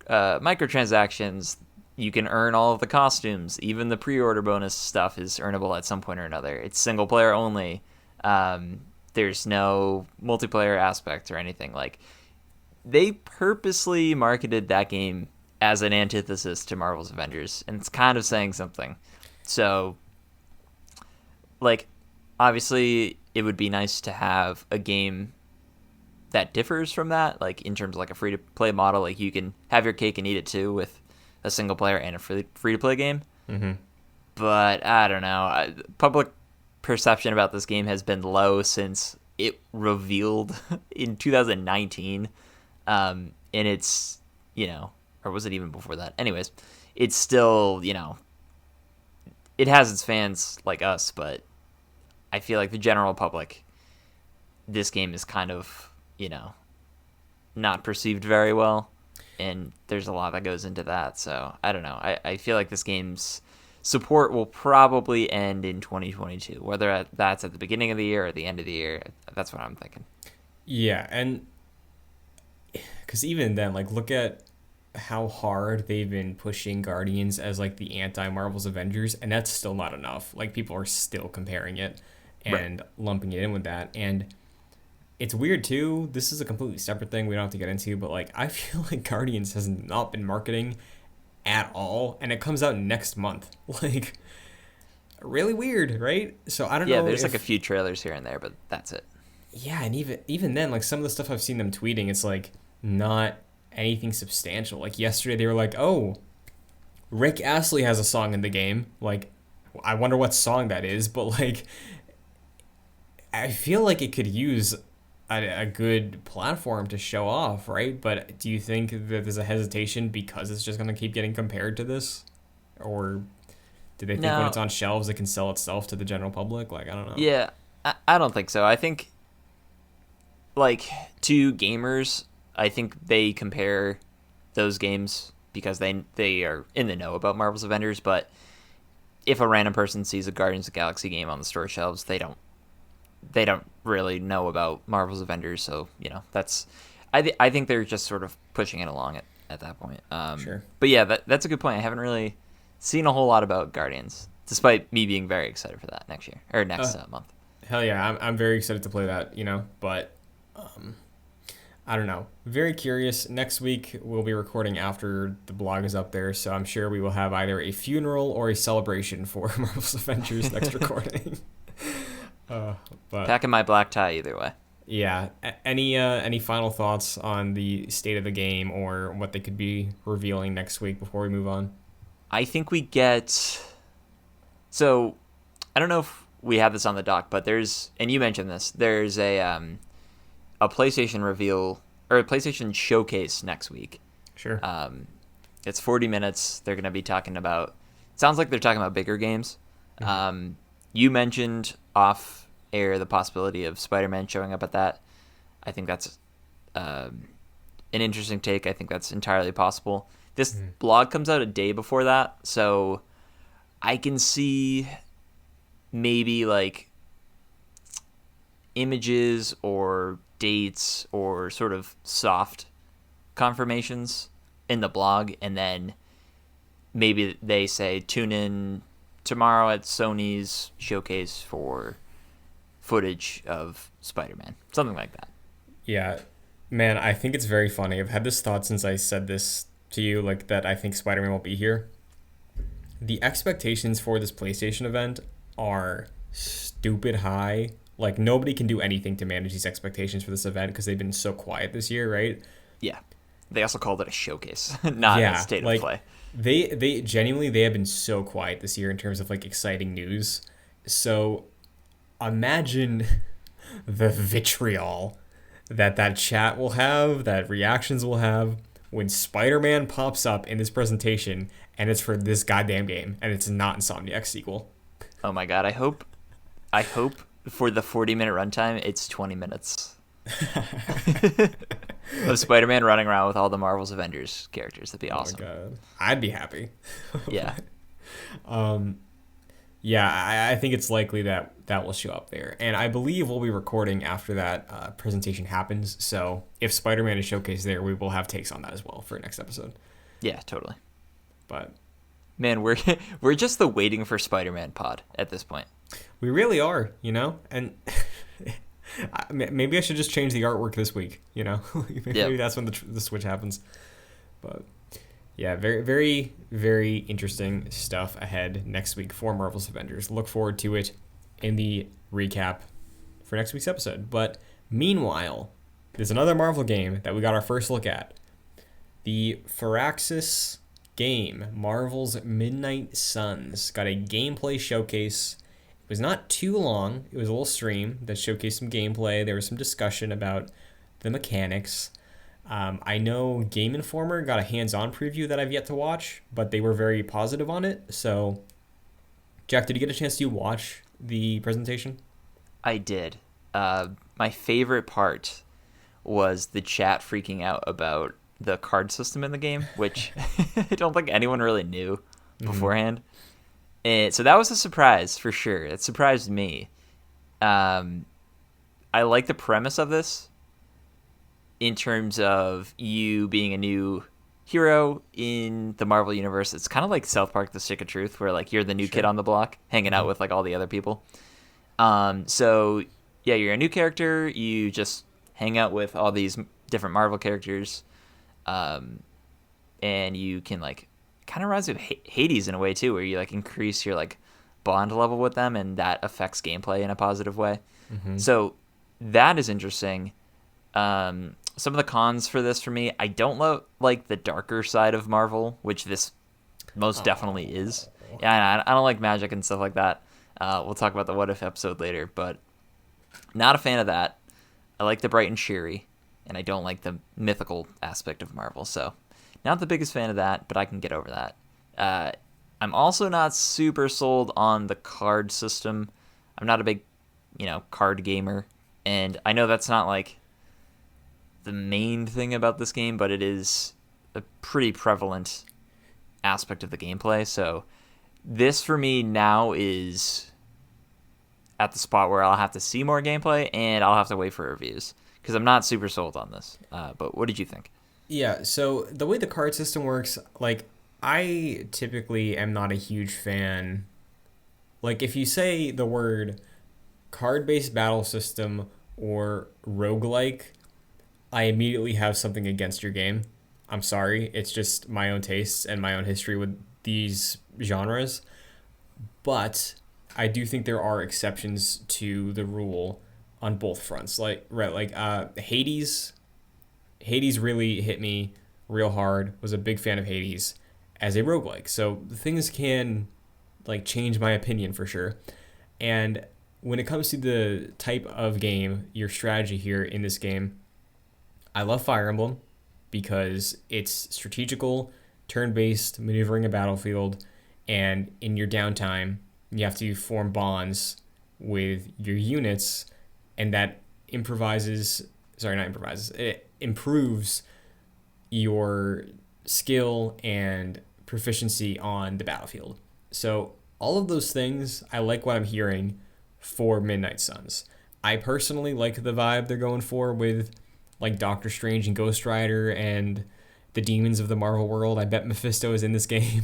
Speaker 3: microtransactions. You can earn all of the costumes. Even the pre-order bonus stuff is earnable at some point or another. It's single player only. There's no multiplayer aspect or anything. Like they purposely marketed that game as an antithesis to Marvel's Avengers, and it's kind of saying something. So, like, obviously, it would be nice to have a game that differs from that, like in terms of like a free to play model. Like you can have your cake and eat it too with a single player and a free to play game.
Speaker 2: Mm-hmm.
Speaker 3: But I don't know. Public perception about this game has been low since it revealed in 2019. And it's, or was it even before that? Anyways, it's still, it has its fans like us, but I feel like the general public, this game is kind of, not perceived very well. And there's a lot that goes into that. So I don't know. I feel like this game's support will probably end in 2022, whether that's at the beginning of the year or the end of the year. That's what I'm thinking.
Speaker 2: Yeah, and because even then, like, look at how hard they've been pushing Guardians as like the anti-Marvel's Avengers, and that's still not enough. Like people are still comparing it and lumping it in with that, and it's weird too. This is a completely separate thing we don't have to get into, but like I feel like Guardians has not been marketing at all, and it comes out next month. Like really weird, right? So I don't
Speaker 3: Yeah,
Speaker 2: know
Speaker 3: there's like a
Speaker 2: if
Speaker 3: few trailers here and there, but that's it.
Speaker 2: yeah, and even then, like some of the stuff I've seen them tweeting, it's like not anything substantial. Like yesterday, they were like, "Oh, Rick Astley has a song in the game." Like, I wonder what song that is, but like, I feel like it could use a good platform to show off, right? But do you think that there's a hesitation because it's just gonna keep getting compared to this, or do they think when it's
Speaker 3: No,
Speaker 2: on shelves it can sell itself to the general public? Like, I don't know.
Speaker 3: yeah, I don't think so. I think, like, to gamers, I think they compare those games because they are in the know about Marvel's Avengers, but if a random person sees a Guardians of the Galaxy game on the store shelves, they don't really know about Marvel's Avengers. So that's I think they're just sort of pushing it along at that point.
Speaker 2: Sure.
Speaker 3: But yeah, that's a good point. I haven't really seen a whole lot about Guardians, despite me being very excited for that next year or next month.
Speaker 2: Hell yeah, I'm very excited to play that, but I don't know. Very curious. Next week, we'll be recording after the blog is up there, so I'm sure we will have either a funeral or a celebration for Marvel's Avengers next recording. But
Speaker 3: Packing my black tie either way.
Speaker 2: Yeah. Any final thoughts on the state of the game or what they could be revealing next week before we move on?
Speaker 3: I think we get... So, I don't know if we have this on the doc, but there's... And you mentioned this. There's a PlayStation reveal... Or a PlayStation showcase next week.
Speaker 2: Sure.
Speaker 3: It's 40 minutes. They're going to be talking about... Sounds like they're talking about bigger games. Mm-hmm. You mentioned off air the possibility of Spider-Man showing up at that. I think that's an interesting take. I think that's entirely possible. This blog comes out a day before that, so I can see maybe like images or dates or sort of soft confirmations in the blog, and then maybe they say tune in tomorrow at Sony's showcase for footage of Spider-Man. Something like that.
Speaker 2: Yeah. Man, I think it's very funny. I've had this thought since I said this to you, like that I think Spider-Man won't be here. The expectations for this PlayStation event are stupid high. Like, nobody can do anything to manage these expectations for this event because they've been so quiet this year, right?
Speaker 3: Yeah. They also called it a showcase, not a state of play.
Speaker 2: They genuinely, they have been so quiet this year in terms of like exciting news. So imagine the vitriol that chat will have, that reactions will have when Spider-Man pops up in this presentation and it's for this goddamn game and it's not Insomniac's sequel.
Speaker 3: Oh my god, I hope for the 40-minute runtime it's 20 minutes. Of Spider-Man running around with all the Marvel's Avengers characters. That'd be awesome.
Speaker 2: Oh my god. I'd be happy.
Speaker 3: Yeah.
Speaker 2: Yeah, I think it's likely that will show up there. And I believe we'll be recording after that presentation happens. So if Spider-Man is showcased there, we will have takes on that as well for next episode.
Speaker 3: Yeah, totally.
Speaker 2: But
Speaker 3: man, we're just the waiting for Spider-Man pod at this point.
Speaker 2: We really are, And maybe I should just change the artwork this week, Maybe that's when the switch happens. But yeah, very, very, very interesting stuff ahead next week for Marvel's Avengers. Look forward to it in the recap for next week's episode. But meanwhile, there's another Marvel game that we got our first look at. The Firaxis game, Marvel's Midnight Suns, got a gameplay showcase. It was not too long. It was a little stream that showcased some gameplay. There was some discussion about the mechanics. I know Game Informer got a hands-on preview that I've yet to watch, but they were very positive on it. So, Jack, did you get a chance to watch the presentation?
Speaker 3: I did. My favorite part was the chat freaking out about the card system in the game, which I don't think anyone really knew beforehand. And so that was a surprise for sure. It surprised me. I like the premise of this in terms of you being a new hero in the Marvel universe. It's kind of like South Park: The Stick of Truth, where like you're the new kid on the block, hanging out with like all the other people. So yeah, you're a new character. You just hang out with all these different Marvel characters, and you can like kind of reminds me of Hades in a way too, where you like increase your like bond level with them, and that affects gameplay in a positive way. So that is interesting. Some of the cons for this for me, I don't like the darker side of Marvel, which this most definitely is. Yeah, I don't like magic and stuff like that. We'll talk about the What If episode later, but not a fan of that. I like the bright and cheery, and I don't like the mythical aspect of Marvel, so not the biggest fan of that, but I can get over that. I'm also not super sold on the card system. I'm not a big, card gamer, and I know that's not like the main thing about this game, but it is a pretty prevalent aspect of the gameplay, so this for me now is at the spot where I'll have to see more gameplay and I'll have to wait for reviews because I'm not super sold on this. But what did you think?
Speaker 2: Yeah, so the way the card system works, like, I typically am not a huge fan. Like, if you say the word card-based battle system or roguelike, I immediately have something against your game. I'm sorry. It's just my own tastes and my own history with these genres. But I do think there are exceptions to the rule on both fronts. Like, right, like Hades. Hades really hit me real hard. Was a big fan of Hades as a roguelike. So things can like change my opinion for sure. And when it comes to the type of game, your strategy here in this game, I love Fire Emblem because it's strategical, turn-based, maneuvering a battlefield, and in your downtime, you have to form bonds with your units, and that it improves your skill and proficiency on the battlefield. So all of those things, I like what I'm hearing for Midnight Suns. I personally like the vibe they're going for with like Doctor Strange and Ghost Rider and the demons of the Marvel world. I bet Mephisto is in this game.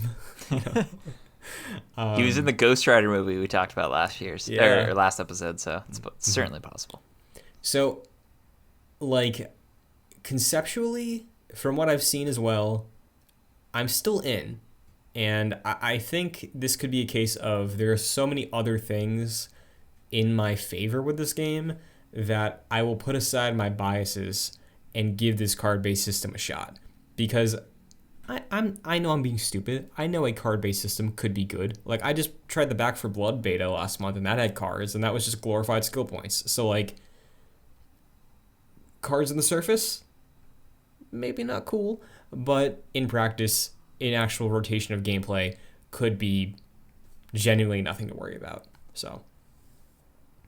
Speaker 3: He was in the Ghost Rider movie we talked about last or last episode, so it's certainly possible.
Speaker 2: So, like, conceptually, from what I've seen as well, I'm still in. And I think this could be a case of there are so many other things in my favor with this game that I will put aside my biases and give this card-based system a shot. Because I know I'm being stupid. I know a card-based system could be good. Like, I just tried the Back for Blood beta last month, and that had cards, and that was just glorified skill points. So, like, cards on the surface, maybe not cool, but in practice, in actual rotation of gameplay, could be genuinely nothing to worry about. So,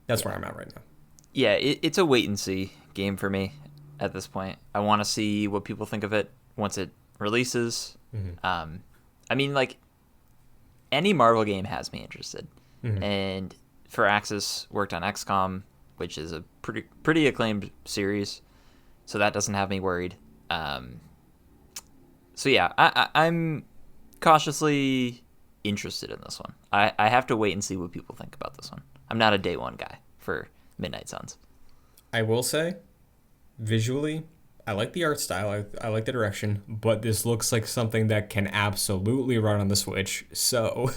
Speaker 2: that's where I'm at right now.
Speaker 3: Yeah, it's a wait-and-see game for me at this point. I want to see what people think of it once it releases. Mm-hmm. I mean, like, any Marvel game has me interested. Mm-hmm. And Firaxis worked on XCOM, which is a pretty acclaimed series, so that doesn't have me worried. So yeah, I'm cautiously interested in this one. I have to wait and see what people think about this one. I'm not a day one guy for Midnight Suns.
Speaker 2: I will say, visually, I like the art style. I like the direction, but this looks like something that can absolutely run on the Switch. So,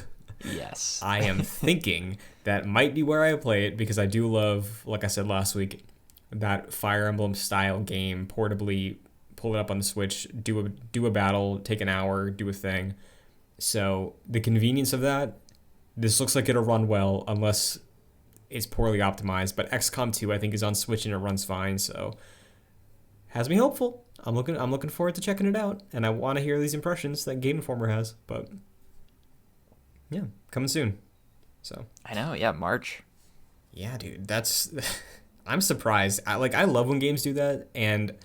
Speaker 3: yes,
Speaker 2: I am thinking that might be where I play it because I do love, like I said last week, that Fire Emblem style game. Portably pull it up on the Switch, do a battle, take an hour, do a thing. So the convenience of that, this looks like it'll run well unless it's poorly optimized. But XCOM 2 I think is on Switch and it runs fine. So has me hopeful. I'm looking forward to checking it out, and I want to hear these impressions that Game Informer has. But yeah, coming soon. So
Speaker 3: I know, yeah, March.
Speaker 2: Yeah, dude, that's I'm surprised. I love when games do that, and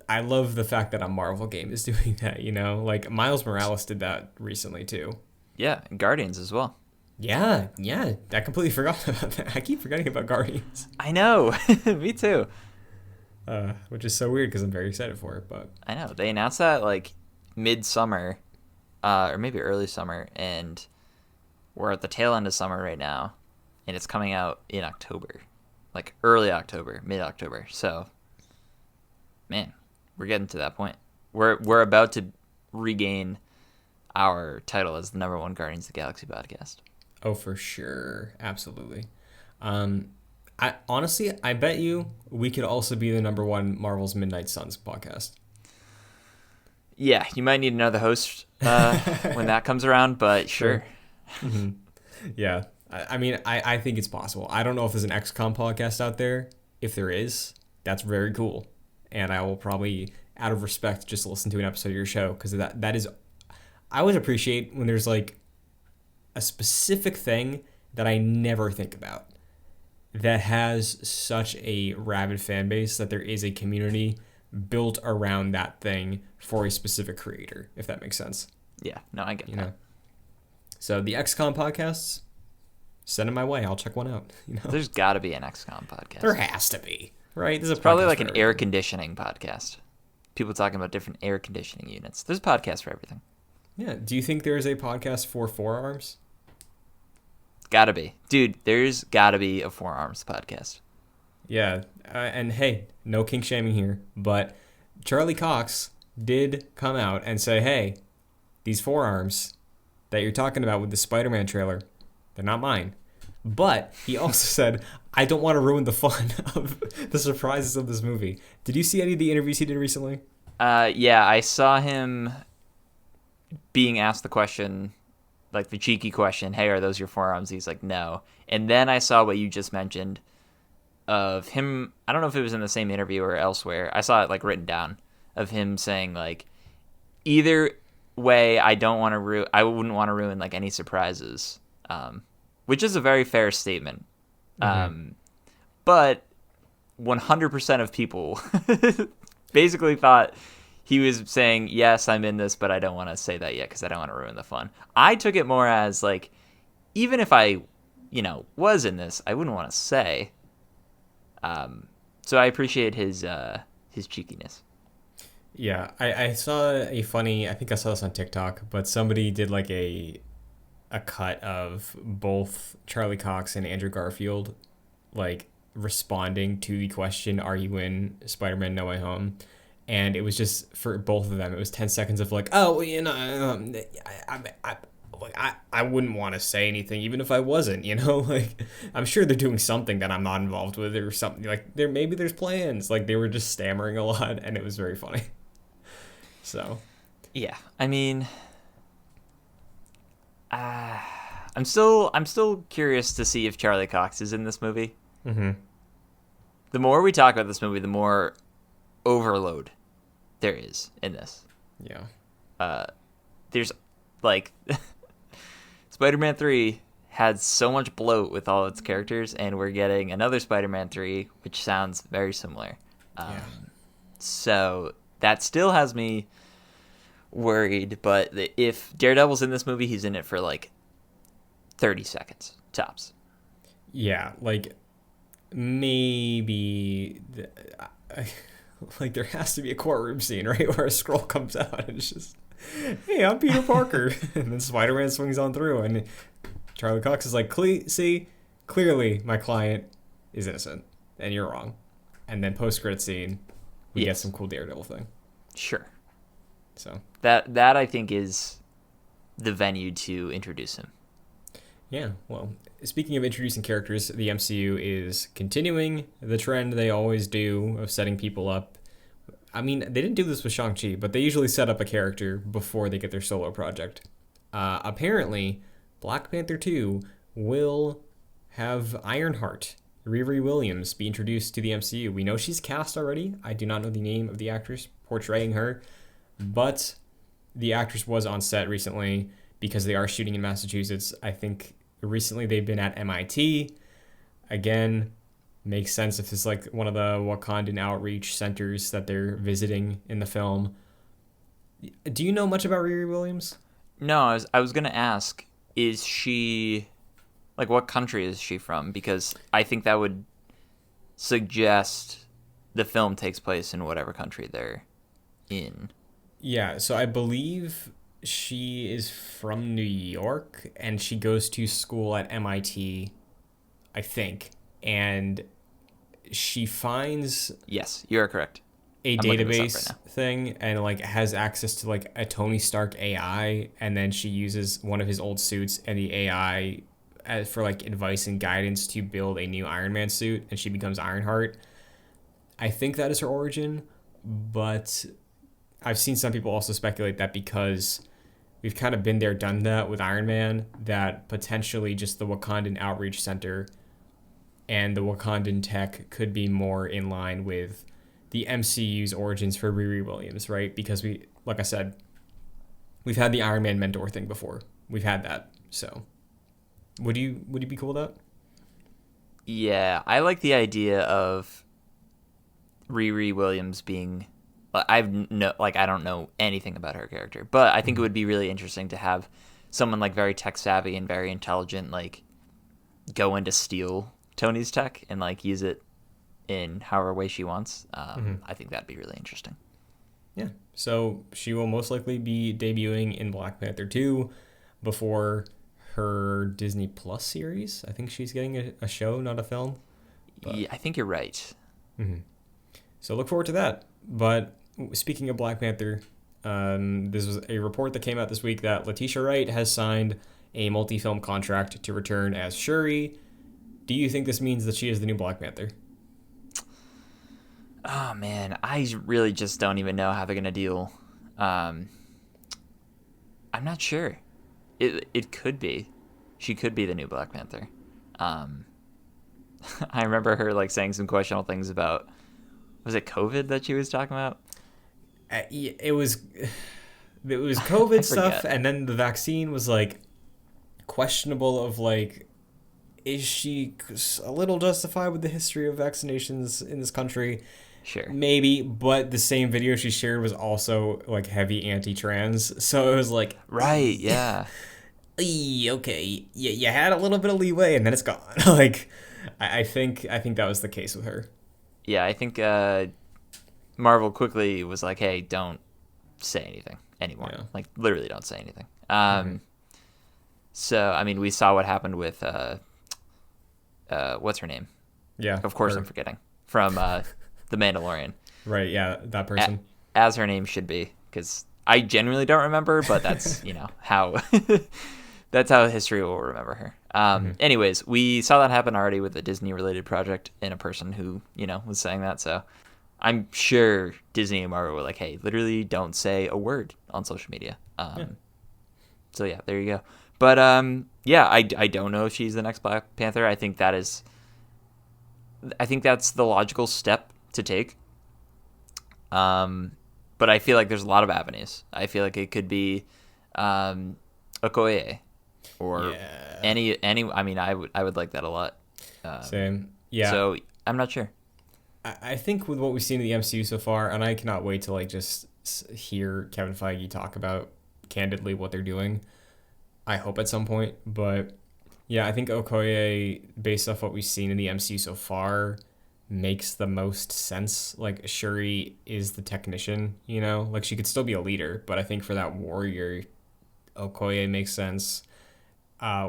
Speaker 2: I love the fact that a Marvel game is doing that. You know, like Miles Morales did that recently too.
Speaker 3: Yeah, and Guardians as well.
Speaker 2: Yeah, I completely forgot about that. I keep forgetting about Guardians.
Speaker 3: I know, me too.
Speaker 2: Which is so weird because I'm very excited for it. But
Speaker 3: I know they announced that like mid-summer, or maybe early summer, and we're at the tail end of summer right now, and it's coming out in October, like early October, mid-October. So, man, we're getting to that point. We're about to regain our title as the number one Guardians of the Galaxy podcast.
Speaker 2: Oh, for sure, absolutely. I honestly, I bet you we could also be the number one Marvel's Midnight Suns podcast.
Speaker 3: Yeah, you might need another host when that comes around, but sure.
Speaker 2: Mm-hmm. Yeah, I mean, I think it's possible. I don't know if there's an XCOM podcast out there. If there is, that's very cool. And I will probably, out of respect, just listen to an episode of your show because that is, I always appreciate when there's like a specific thing that I never think about that has such a rabid fan base that there is a community built around that thing for a specific creator, if that makes sense.
Speaker 3: Yeah, no, I get that.
Speaker 2: So the XCOM podcasts, send them my way. I'll check one out.
Speaker 3: There's got to be an XCOM podcast.
Speaker 2: There has to be, right? There's a
Speaker 3: Probably
Speaker 2: podcast
Speaker 3: like
Speaker 2: for
Speaker 3: an
Speaker 2: everything.
Speaker 3: air conditioning podcast. People talking about different air conditioning units. There's a podcast for everything.
Speaker 2: Yeah. Do you think there is a podcast for forearms?
Speaker 3: Gotta be. Dude, there's gotta be a Forearms podcast.
Speaker 2: Yeah. And hey, no kink shaming here, but Charlie Cox did come out and say, hey, these forearms that you're talking about with the Spider-Man trailer, they're not mine. But he also said, I don't want to ruin the fun of the surprises of this movie. Did you see any of the interviews he did recently?
Speaker 3: Yeah, I saw him being asked the question, like the cheeky question, hey, are those your forearms? He's like, no. And then I saw what you just mentioned of him. I don't know if it was in the same interview or elsewhere. I saw it like written down of him saying like, either way, I wouldn't want to ruin like any surprises, which is a very fair statement. But 100% of people basically thought he was saying, yes, I'm in this, but I don't want to say that yet because I don't want to ruin the fun. I took it more as like, even if I, was in this, I wouldn't want to say. So I appreciate his cheekiness.
Speaker 2: Yeah, I saw a funny, I think I saw this on TikTok, but somebody did like a cut of both Charlie Cox and Andrew Garfield like responding to the question, are you in Spider-Man No Way Home? And it was just for both of them, it was 10 seconds of like, oh, I wouldn't want to say anything even if I wasn't, like I'm sure they're doing something that I'm not involved with or something, like maybe there's plans, like they were just stammering a lot and it was very funny. So
Speaker 3: yeah, I mean, I'm still curious to see if Charlie Cox is in this movie. The more we talk about this movie, the more overload there is in this.
Speaker 2: Yeah.
Speaker 3: There's like Spider-Man 3 had so much bloat with all its characters, and we're getting another Spider-Man 3, which sounds very similar. So that still has me worried, but if Daredevil's in this movie, he's in it for like 30 seconds tops.
Speaker 2: Yeah, like maybe like there has to be a courtroom scene, right, where a scroll comes out and it's just, hey, I'm Peter Parker, and then Spider-Man swings on through and Charlie Cox is like, clearly my client is innocent and you're wrong, and then post-credit scene we get some cool Daredevil thing.
Speaker 3: Sure.
Speaker 2: So
Speaker 3: that I think is the venue to introduce him.
Speaker 2: Yeah, well, speaking of introducing characters, the MCU is continuing the trend they always do of setting people up. I mean, they didn't do this with Shang-Chi, but they usually set up a character before they get their solo project. Apparently, Black Panther 2 will have Ironheart, Riri Williams, be introduced to the MCU. We know she's cast already. I do not know the name of the actress portraying her, but the actress was on set recently because they are shooting in Massachusetts. I think recently they've been at MIT. Again, makes sense if it's like one of the Wakandan outreach centers that they're visiting in the film. Do you know much about Riri Williams?
Speaker 3: No, I was going to ask, is she, like, what country is she from? Because I think that would suggest the film takes place in whatever country they're in.
Speaker 2: Yeah, so I believe she is from New York and she goes to school at MIT, I think. And she finds,
Speaker 3: yes, you are correct,
Speaker 2: a
Speaker 3: I'm looking this up
Speaker 2: database
Speaker 3: right now.
Speaker 2: thing and like has access to like a Tony Stark AI, and then she uses one of his old suits and the AI for like advice and guidance to build a new Iron Man suit, and she becomes Ironheart. I think that is her origin, but I've seen some people also speculate that because we've kind of been there, done that with Iron Man, that potentially just the Wakandan Outreach Center and the Wakandan tech could be more in line with the MCU's origins for Riri Williams, right? Because we, like I said, we've had the Iron Man mentor thing before. We've had that. So would you be cool with that?
Speaker 3: Yeah, I like the idea of Riri Williams being, I don't know anything about her character, but I think it would be really interesting to have someone like very tech savvy and very intelligent like go in to steal Tony's tech and like use it in however way she wants. I think that'd be really interesting.
Speaker 2: Yeah. So she will most likely be debuting in Black Panther 2 before her Disney Plus series. I think she's getting a show, not a film. But...
Speaker 3: Yeah, I think you're right.
Speaker 2: So look forward to that. But speaking of Black Panther, this was a report that came out this week that Letitia Wright has signed a multi-film contract to return as Shuri. Do you think this means that she is the new Black Panther?
Speaker 3: Oh man, I really just don't even know how they're gonna deal. I'm not sure. It could be. She could be the new Black Panther. I remember her like saying some questionable things about, was it COVID that she was talking about?
Speaker 2: It was COVID stuff, and then the vaccine was like questionable of like, is she a little justified with the history of vaccinations in this country?
Speaker 3: Sure.
Speaker 2: Maybe, but the same video she shared was also like heavy anti-trans, so it was like,
Speaker 3: right, yeah.
Speaker 2: Okay, you had a little bit of leeway, and then it's gone. Like, I think that was the case with her.
Speaker 3: Yeah, I think Marvel quickly was like, hey, don't say anything anymore. Yeah. Like, literally don't say anything. So, I mean, we saw what happened with, what's her name?
Speaker 2: Yeah.
Speaker 3: Of course I'm forgetting. From The Mandalorian.
Speaker 2: Right, yeah, that person.
Speaker 3: As her name should be, because I genuinely don't remember, but that's, how... That's how history will remember her. Anyways, we saw that happen already with a Disney-related project and a person who, was saying that. So I'm sure Disney and Marvel were like, hey, literally don't say a word on social media. So, yeah, there you go. But, I don't know if she's the next Black Panther. I think that's the logical step to take. But I feel like there's a lot of avenues. I feel like it could be Okoye. Or any I mean, I would like that a lot.
Speaker 2: Same. Yeah.
Speaker 3: So I'm not sure.
Speaker 2: I think with what we've seen in the MCU so far, and I cannot wait to like just hear Kevin Feige talk about candidly what they're doing. I hope at some point, but yeah, I think Okoye, based off what we've seen in the MCU so far, makes the most sense. Like Shuri is the technician, like she could still be a leader, but I think for that warrior, Okoye makes sense.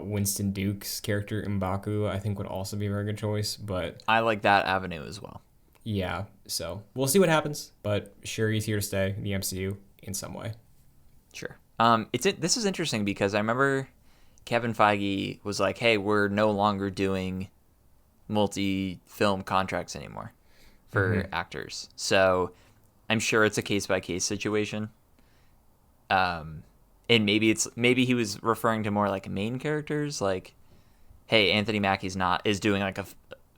Speaker 2: Winston Duke's character M'Baku, I think, would also be a very good choice, but
Speaker 3: I like that avenue as well.
Speaker 2: Yeah, so we'll see what happens, but Shuri's here to stay in the MCU in some way.
Speaker 3: Sure. This is interesting because I remember Kevin Feige was like, "Hey, we're no longer doing multi-film contracts anymore for actors." So I'm sure it's a case-by-case situation. And maybe he was referring to more like main characters, like, hey, Anthony Mackie's is doing like a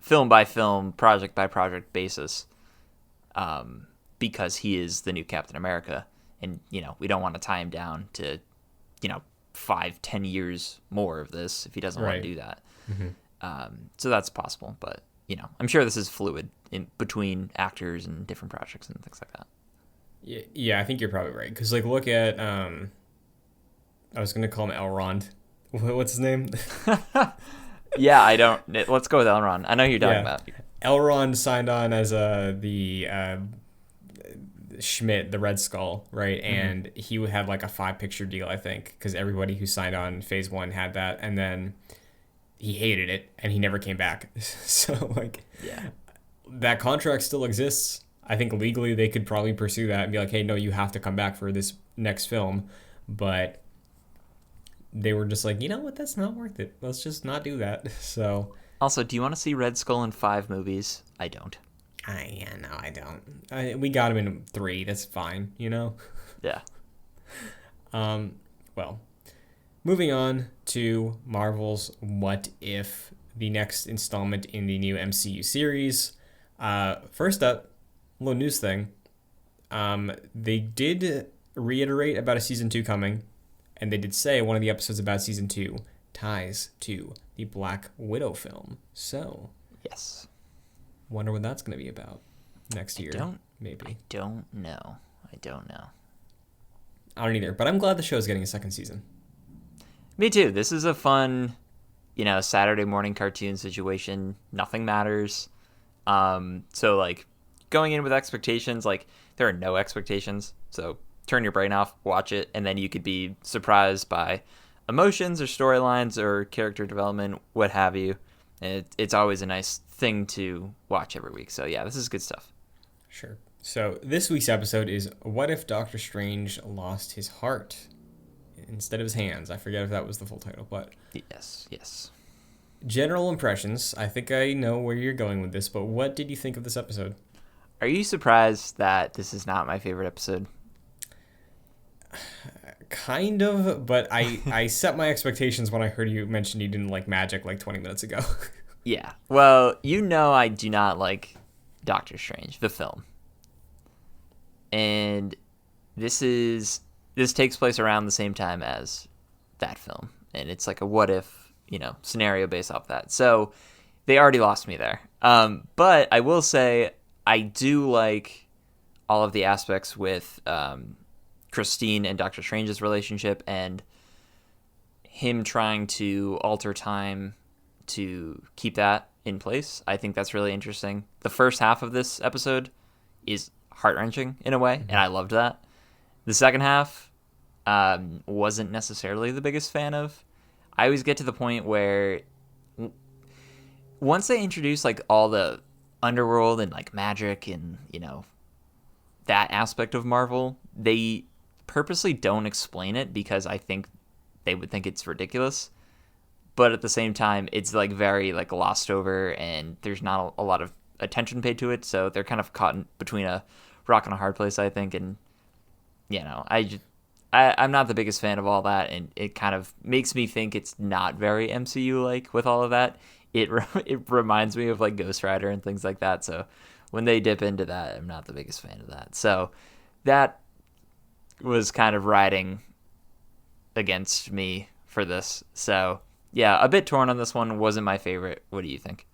Speaker 3: film by film, project by project basis, because he is the new Captain America, and we don't want to tie him down to, 5-10 years more of this if he doesn't want to do that. So that's possible, but I'm sure this is fluid in between actors and different projects and things like that.
Speaker 2: Yeah, I think you're probably right because like look at I was going to call him Elrond. What's his name?
Speaker 3: Yeah, I don't... Let's go with Elrond. I know who you're talking about.
Speaker 2: Elrond signed on as the Schmidt, the Red Skull, right? And he would have like a 5-picture deal, I think, because everybody who signed on Phase 1 had that. And then he hated it, and he never came back. So, like, that contract still exists. I think legally they could probably pursue that and be like, hey, no, you have to come back for this next film. But... they were just like, you know what, that's not worth it. Let's just not do that. So
Speaker 3: also, do you want to see Red Skull in 5 movies? I don't.
Speaker 2: No, I don't. We got him in 3. That's fine,
Speaker 3: Yeah.
Speaker 2: Well, moving on to Marvel's What If, the next installment in the new MCU series. First up, a little news thing. They did reiterate about a season 2 coming. And they did say one of the episodes about season 2 ties to the Black Widow film. So,
Speaker 3: yes.
Speaker 2: Wonder what that's going to be about next year. Maybe.
Speaker 3: I don't know.
Speaker 2: I don't either, but I'm glad the show's getting a second season.
Speaker 3: Me too. This is a fun, Saturday morning cartoon situation. Nothing matters. So like going in with expectations, like there are no expectations. So turn your brain off, watch it, and then you could be surprised by emotions or storylines or character development, what have you. And it's always a nice thing to watch every week. So yeah, this is good stuff.
Speaker 2: Sure. So this week's episode is What If Doctor Strange Lost His Heart instead of his hands? I forget if that was the full title, but
Speaker 3: Yes.
Speaker 2: general impressions. I think I know where you're going with this, but what did you think of this episode?
Speaker 3: Are you surprised that this is not my favorite episode?
Speaker 2: Kind of, but I set my expectations when I heard you mention you didn't like magic like 20 minutes ago.
Speaker 3: Yeah. Well, I do not like Doctor Strange, the film. And this takes place around the same time as that film. And it's like a what if, scenario based off that. So they already lost me there. But I will say I do like all of the aspects with Christine and Doctor Strange's relationship and him trying to alter time to keep that in place. I think that's really interesting. The first half of this episode is heart-wrenching in a way, and I loved that. The second half wasn't necessarily the biggest fan of. I always get to the point where once they introduce like all the underworld and like magic and that aspect of Marvel, they purposely don't explain it because I think they would think it's ridiculous. But at the same time, it's like very like glossed over, and there's not a lot of attention paid to it. So they're kind of caught between a rock and a hard place, I think. And I'm not the biggest fan of all that, and it kind of makes me think it's not very MCU like with all of that. It reminds me of like Ghost Rider and things like that. So when they dip into that, I'm not the biggest fan of that. So that was kind of riding against me for this. So yeah, a bit torn on this one. Wasn't my favorite. What do you think?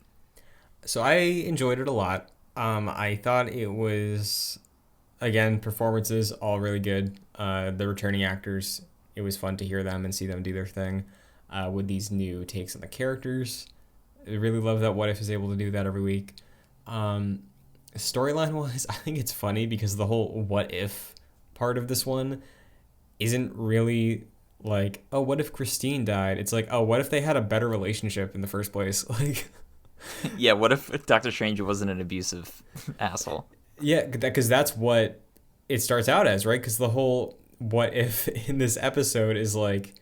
Speaker 2: So I enjoyed it a lot. I thought it was, again, performances all really good. The returning actors, it was fun to hear them and see them do their thing with these new takes on the characters. I really love that What If is able to do that every week. Storyline wise, I think it's funny because the whole what if part of this one isn't really like, oh, what if Christine died? It's like, oh, what if they had a better relationship in the first place? Like,
Speaker 3: yeah, what if Doctor Strange wasn't an abusive asshole?
Speaker 2: yeah, because that's what it starts out as, right? Because the whole what if in this episode is like,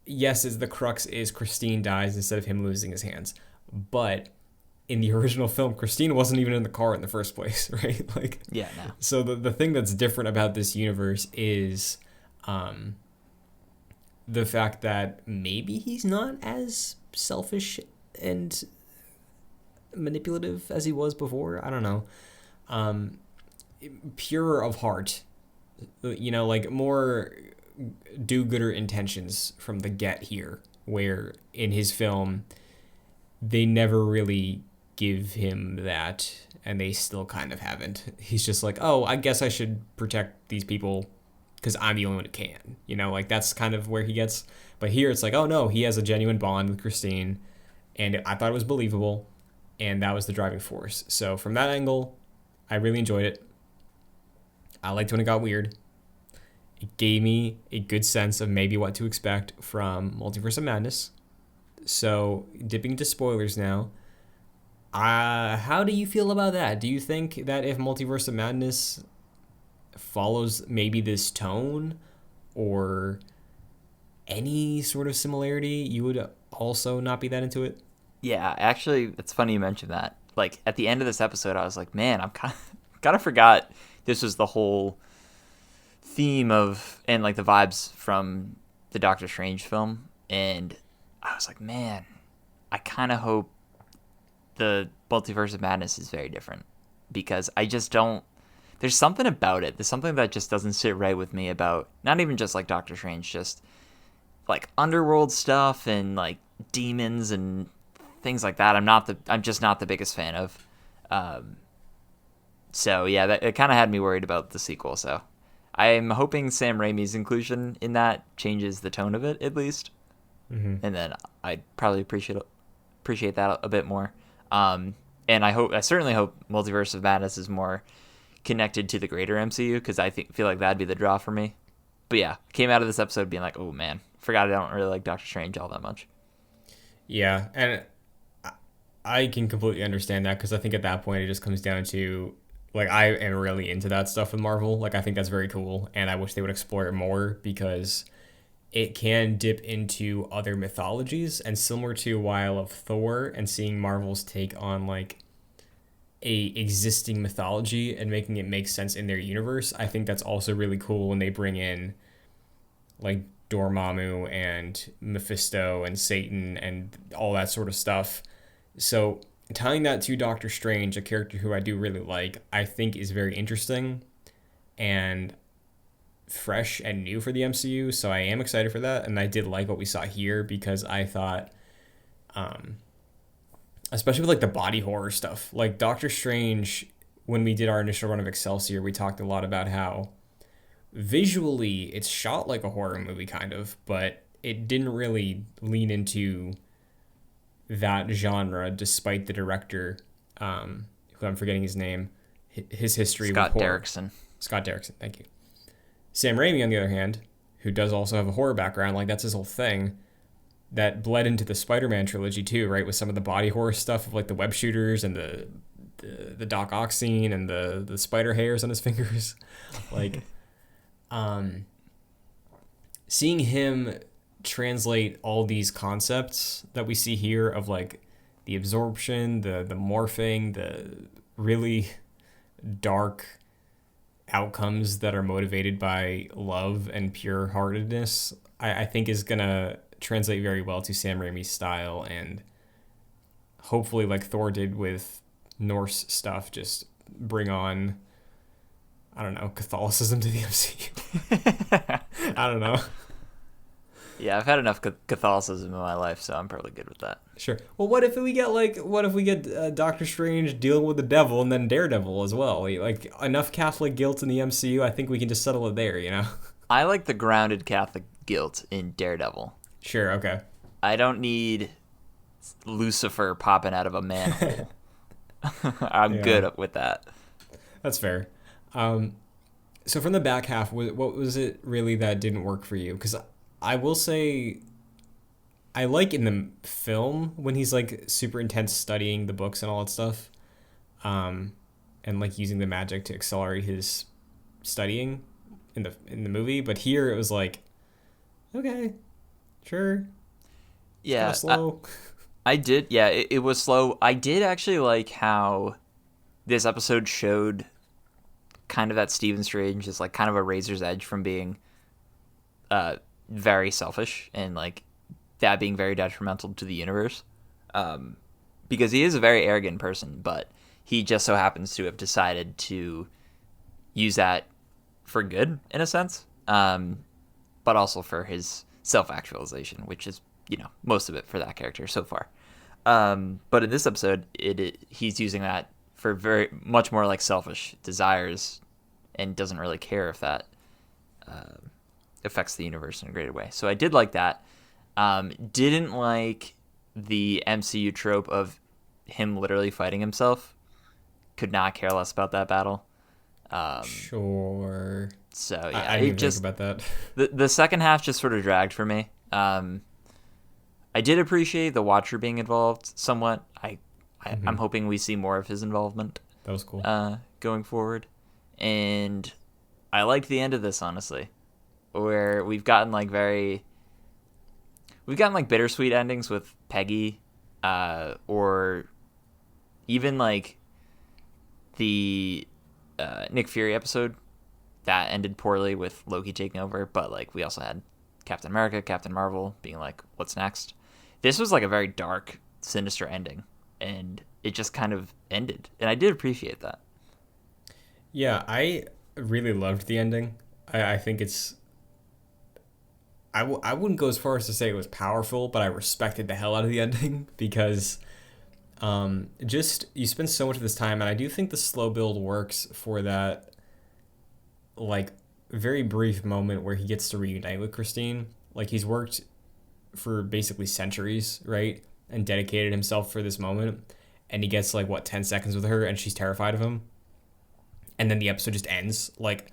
Speaker 2: yes, is the crux is Christine dies instead of him losing his hands, but in the original film, Christine wasn't even in the car in the first place, right? Like,
Speaker 3: yeah, no.
Speaker 2: So the thing that's different about this universe is the fact that maybe he's not as selfish and manipulative as he was before. I don't know. Purer of heart, like more do-gooder intentions from the get here, where in his film, they never really give him that, and they still kind of haven't. He's just like, oh, I guess I should protect these people because I'm the only one who can. Like that's kind of where he gets. But here it's like, oh no, he has a genuine bond with Christine, and I thought it was believable, and that was the driving force. So from that angle, I really enjoyed it. I liked when it got weird. It gave me a good sense of maybe what to expect from Multiverse of Madness. So dipping into spoilers now. How do you feel about that? Do you think that if Multiverse of Madness follows maybe this tone or any sort of similarity, you would also not be that into it?
Speaker 3: Yeah, actually, it's funny you mentioned that. Like, at the end of this episode, I was like, man, I'm kind of forgot this was the whole theme of, and like the vibes from the Doctor Strange film. And I was like, man, I kind of hope the Multiverse of Madness is very different, because I just don't, there's something about it. There's something that just doesn't sit right with me about, not even just like Doctor Strange, just like underworld stuff and like demons and things like that. I'm just not the biggest fan of. So yeah, it kind of had me worried about the sequel. So I'm hoping Sam Raimi's inclusion in that changes the tone of it at least,
Speaker 2: Mm-hmm.
Speaker 3: and then I'd probably appreciate that a bit more. And I certainly hope Multiverse of Madness is more connected to the greater MCU because feel like that'd be the draw for me. But yeah, came out of this episode being like, oh man, forgot I don't really like Doctor Strange all that much.
Speaker 2: Yeah, and I can completely understand that because I think at that point it just comes down to like I am really into that stuff with Marvel. Like I think that's very cool, and I wish they would explore it more because it can dip into other mythologies, and similar to why I love Thor and seeing Marvel's take on like a existing mythology and making it make sense in their universe. I think that's also really cool when they bring in like Dormammu and Mephisto and Satan and all that sort of stuff. So tying that to Doctor Strange, a character who I do really like, I think is very interesting and fresh and new for the MCU. So I am excited for that, and I did like what we saw here because I thought, especially with like the body horror stuff, like Doctor Strange. When we did our initial run of Excelsior, we talked a lot about how visually it's shot like a horror movie kind of, but it didn't really lean into that genre despite the director, who I'm forgetting his name, his history with
Speaker 3: Scott
Speaker 2: horror.
Speaker 3: Derrickson.
Speaker 2: Scott Derrickson, thank you. Sam Raimi, on the other hand, who does also have a horror background, like that's his whole thing, that bled into the Spider-Man trilogy too, right? With some of the body horror stuff of like the web shooters and the Doc Ock scene and the spider hairs on his fingers. Like, seeing him translate all these concepts that we see here of like the absorption, the morphing, the really dark outcomes that are motivated by love and pure heartedness, I think is gonna translate very well to Sam Raimi's style, and hopefully like Thor did with Norse stuff, just bring on, I don't know, Catholicism to the MCU. I don't know.
Speaker 3: Yeah, I've had enough Catholicism in my life, so I'm probably good with that.
Speaker 2: Sure. Well, what if we get Doctor Strange dealing with the devil and then Daredevil as well? Like enough Catholic guilt in the MCU, I think we can just settle it there, you know?
Speaker 3: I like the grounded Catholic guilt in Daredevil.
Speaker 2: Sure, okay.
Speaker 3: I don't need Lucifer popping out of a manhole. I'm good with that.
Speaker 2: That's fair. So from the back half, what was it really that didn't work for you? Because I will say, I like in the film when he's like super intense studying the books and all that stuff, and like using the magic to accelerate his studying in the movie. But here it was like, okay, sure,
Speaker 3: Yeah,
Speaker 2: kind of slow.
Speaker 3: I did. Yeah, it was slow. I did actually like how this episode showed kind of that Stephen Strange is like kind of a razor's edge from being very selfish and like that being very detrimental to the universe, because he is a very arrogant person, but he just so happens to have decided to use that for good in a sense, but also for his self-actualization, which is, you know, most of it for that character so far. But in this episode, he's using that for very much more like selfish desires and doesn't really care if that affects the universe in a greater way. So I did like that. Didn't like the MCU trope of him literally fighting himself. Could not care less about that battle.
Speaker 2: Sure.
Speaker 3: So yeah,
Speaker 2: I didn't think about that.
Speaker 3: The second half just sort of dragged for me. I did appreciate the Watcher being involved somewhat. I'm hoping we see more of his involvement.
Speaker 2: That was cool.
Speaker 3: Going forward, and I liked the end of this, honestly, where we've gotten like bittersweet endings with Peggy, or even like the Nick Fury episode that ended poorly with Loki taking over. But like we also had Captain America, Captain Marvel being like, "What's next?" This was like a very dark, sinister ending, and it just kind of ended, and I did appreciate that.
Speaker 2: Yeah, I really loved the ending. I think it's. I wouldn't go as far as to say it was powerful, but I respected the hell out of the ending because just you spend so much of this time, and I do think the slow build works for that, like, very brief moment where he gets to reunite with Christine. Like, he's worked for basically centuries, right? And dedicated himself for this moment. And he gets, like, what, 10 seconds with her, and she's terrified of him. And then the episode just ends. Like,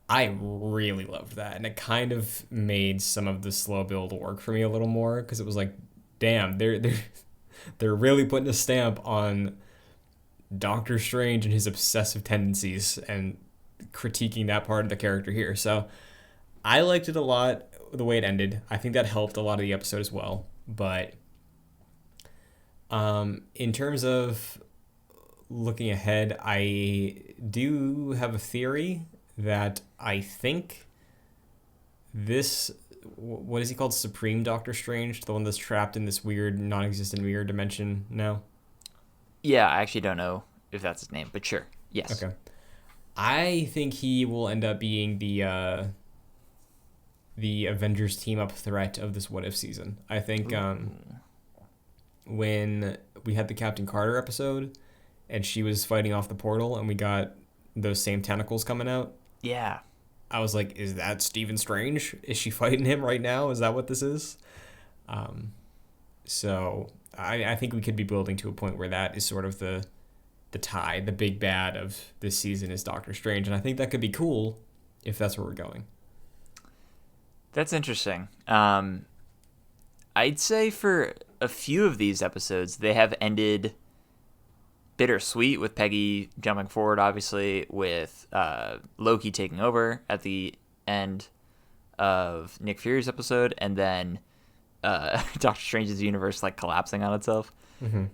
Speaker 2: I really loved that. And it kind of made some of the slow build work for me a little more, because it was like, damn, they're really putting a stamp on Doctor Strange and his obsessive tendencies and critiquing that part of the character here. So I liked it a lot, the way it ended. I think that helped a lot of the episode as well. But in terms of looking ahead, I do have a theory that I think this, what is he called? Supreme Doctor Strange, the one that's trapped in this weird, non-existent mirror dimension now?
Speaker 3: Yeah, I actually don't know if that's his name, but sure. Yes.
Speaker 2: Okay. I think he will end up being the Avengers team up threat of this What If season. I think when we had the Captain Carter episode and she was fighting off the portal and we got those same tentacles coming out.
Speaker 3: Yeah.
Speaker 2: I was like, is that Stephen Strange? Is she fighting him right now? Is that what this is? So I think we could be building to a point where that is sort of the tie, the big bad of this season is Doctor Strange. And I think that could be cool if that's where we're going.
Speaker 3: That's interesting. I'd say for a few of these episodes, they have ended bittersweet, with Peggy jumping forward, obviously, with Loki taking over at the end of Nick Fury's episode, and then Doctor Strange's universe like collapsing on itself.
Speaker 2: Mm-hmm.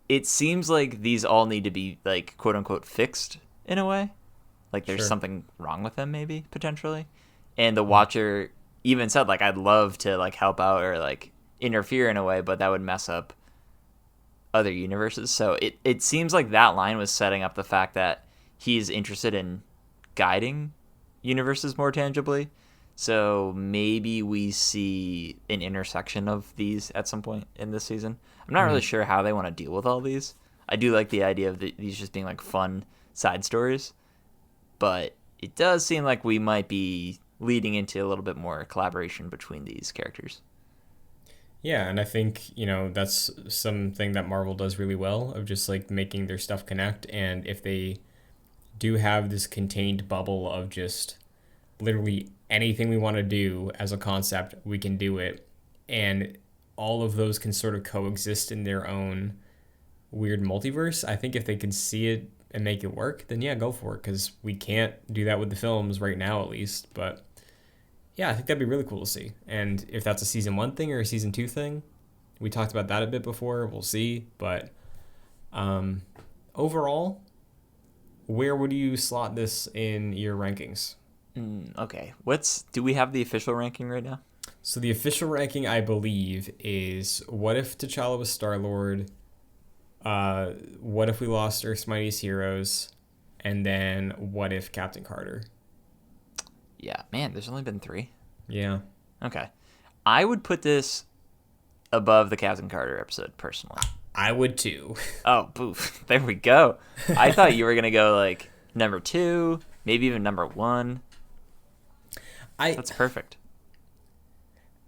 Speaker 3: It seems like these all need to be like quote unquote fixed in a way. Like there's something wrong with them, maybe potentially. And the Watcher even said like I'd love to like help out or like interfere in a way, but that would mess up other universes. So it seems like that line was setting up the fact that he's interested in guiding universes more tangibly. So maybe we see an intersection of these at some point in this season. I'm not really sure how they want to deal with all these. I do like the idea of these just being like fun side stories, but it does seem like we might be leading into a little bit more collaboration between these characters.
Speaker 2: Yeah, and I think, that's something that Marvel does really well, of just like making their stuff connect. And if they do have this contained bubble of just literally anything we want to do as a concept, we can do it. And all of those can sort of coexist in their own weird multiverse. I think if they can see it and make it work, then yeah, go for it. Because we can't do that with the films right now, at least. But yeah, I think that'd be really cool to see. And if that's a season 1 thing or a season 2 thing, we talked about that a bit before. We'll see. But overall, where would you slot this in your rankings?
Speaker 3: Okay. Do we have the official ranking right now?
Speaker 2: So the official ranking, I believe, is what if T'Challa was Star-Lord, what if we lost Earth's Mightiest Heroes, and then what if Captain Carter.
Speaker 3: Yeah, man, there's only been 3.
Speaker 2: Yeah.
Speaker 3: Okay. I would put this above the Captain Carter episode, personally.
Speaker 2: I would too.
Speaker 3: Oh, boof. There we go. I thought you were going to go like number 2, maybe even number 1. That's perfect.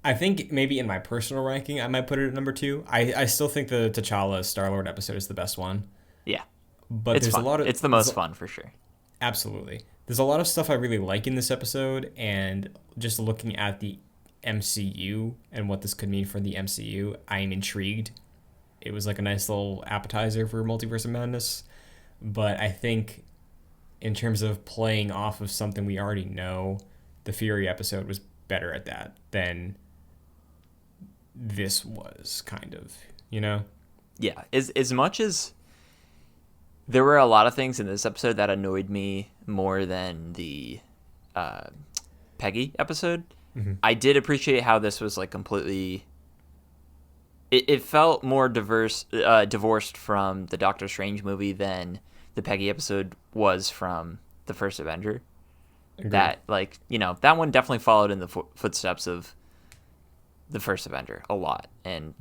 Speaker 2: I think maybe in my personal ranking, I might put it at number 2. I still think the T'Challa Star-Lord episode is the best one.
Speaker 3: Yeah.
Speaker 2: But
Speaker 3: it's
Speaker 2: there's
Speaker 3: fun.
Speaker 2: a lot of...
Speaker 3: It's the most fun, for sure.
Speaker 2: Absolutely. There's a lot of stuff I really like in this episode, and just looking at the MCU and what this could mean for the MCU, I am intrigued. It was like a nice little appetizer for Multiverse of Madness. But I think in terms of playing off of something we already know, the Fury episode was better at that than this was, kind of,
Speaker 3: Yeah. As much as there were a lot of things in this episode that annoyed me more than the Peggy episode, I did appreciate how this was like completely... It felt more divorced from the Doctor Strange movie than the Peggy episode was from the first Avenger. Agreed. That, like, that one definitely followed in the footsteps of the first Avenger a lot. And,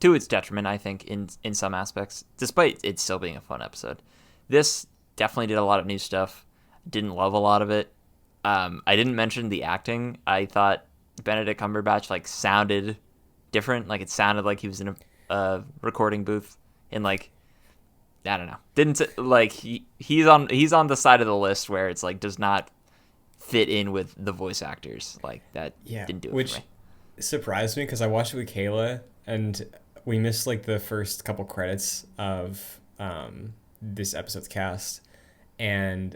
Speaker 3: to its detriment, I think, in some aspects, despite it still being a fun episode. This definitely did a lot of new stuff. Didn't love a lot of it. I didn't mention the acting. I thought Benedict Cumberbatch like sounded different. Like it sounded like he was in a recording booth, and like I don't know. Didn't like he's on the side of the list where it's like does not fit in with the voice actors. Like that didn't do it
Speaker 2: which
Speaker 3: for me.
Speaker 2: surprised me because I watched it with Kayla and we missed like the first couple credits of this episode's cast, and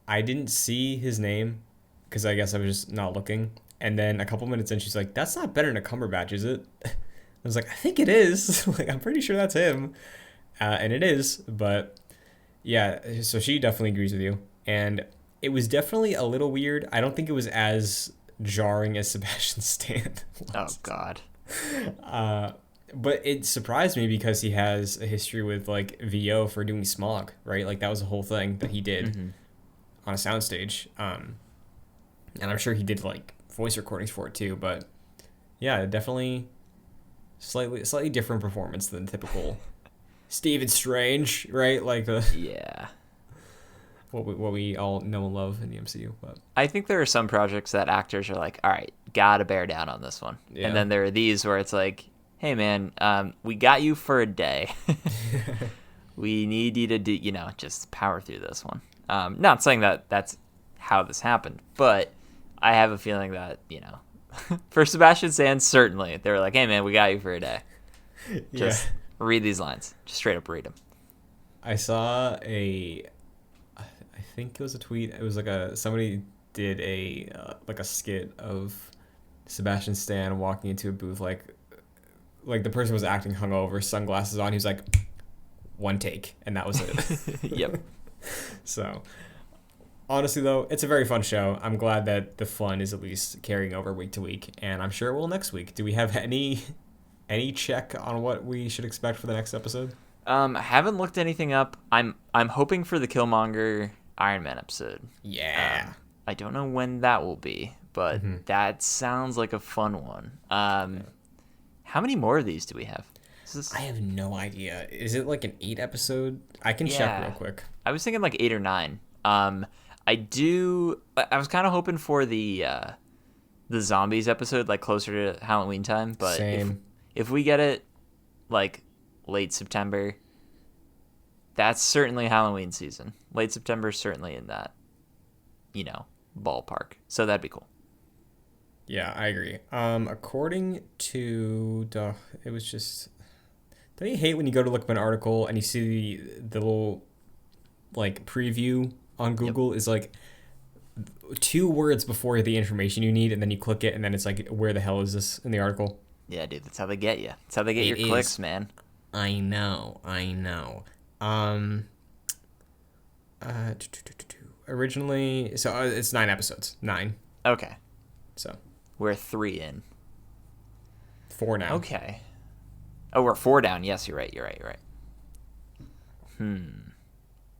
Speaker 2: I didn't see his name because I guess I was just not looking. And then a couple minutes in, she's like, "That's not Benedict Cumberbatch, is it?" I was like, "I think it is. Like, I'm pretty sure that's him," and it is. But yeah, so she definitely agrees with you, and it was definitely a little weird. I don't think it was as jarring as Sebastian Stan
Speaker 3: Oh
Speaker 2: was.
Speaker 3: God.
Speaker 2: But it surprised me because he has a history with like VO for doing Smog, right? Like that was a whole thing that he did on a soundstage. And I'm sure he did like voice recordings for it too. But yeah, definitely slightly different performance than typical Stephen Strange, right? Like the
Speaker 3: Yeah.
Speaker 2: what we all know and love in the MCU. But
Speaker 3: I think there are some projects that actors are like, all right, gotta bear down on this one.
Speaker 2: Yeah.
Speaker 3: And then there are these where it's like, hey man, we got you for a day. We need you to do, just power through this one. Not saying that that's how this happened, but I have a feeling that, for Sebastian Stan, certainly, they were like, hey man, we got you for a day. Just read these lines. Just straight up read them.
Speaker 2: I saw I think it was a tweet. It was like somebody did like a skit of Sebastian Stan walking into a booth like the person was acting hungover, sunglasses on. He was like, one take, and that was it.
Speaker 3: Yep.
Speaker 2: So, honestly, though, it's a very fun show. I'm glad that the fun is at least carrying over week to week, and I'm sure it will next week. Do we have any check on what we should expect for the next episode?
Speaker 3: I haven't looked anything up. I'm hoping for the Killmonger Iron Man episode.
Speaker 2: Yeah.
Speaker 3: I don't know when that will be, but that sounds like a fun one. How many more of these do we have?
Speaker 2: I have no idea. Is it like an 8 episode? I can check real quick.
Speaker 3: I was thinking like 8 or 9. I was kind of hoping for the zombies episode, like closer to Halloween time. But
Speaker 2: Same.
Speaker 3: If we get it like late September, that's certainly Halloween season. Late September is certainly in that, ballpark. So that'd be cool.
Speaker 2: Yeah, I agree. According to it was just. Don't you hate when you go to look up an article and you see the little like preview on Google is like 2 words before the information you need, and then you click it, and then it's like, where the hell is this in the article?
Speaker 3: Yeah, dude, that's how they get you. That's how they get your clicks, man.
Speaker 2: I know. Originally, so it's 9 episodes. 9.
Speaker 3: Okay.
Speaker 2: So
Speaker 3: we're 3 in.
Speaker 2: 4 now.
Speaker 3: Okay. Oh, we're 4 down. Yes, you're right.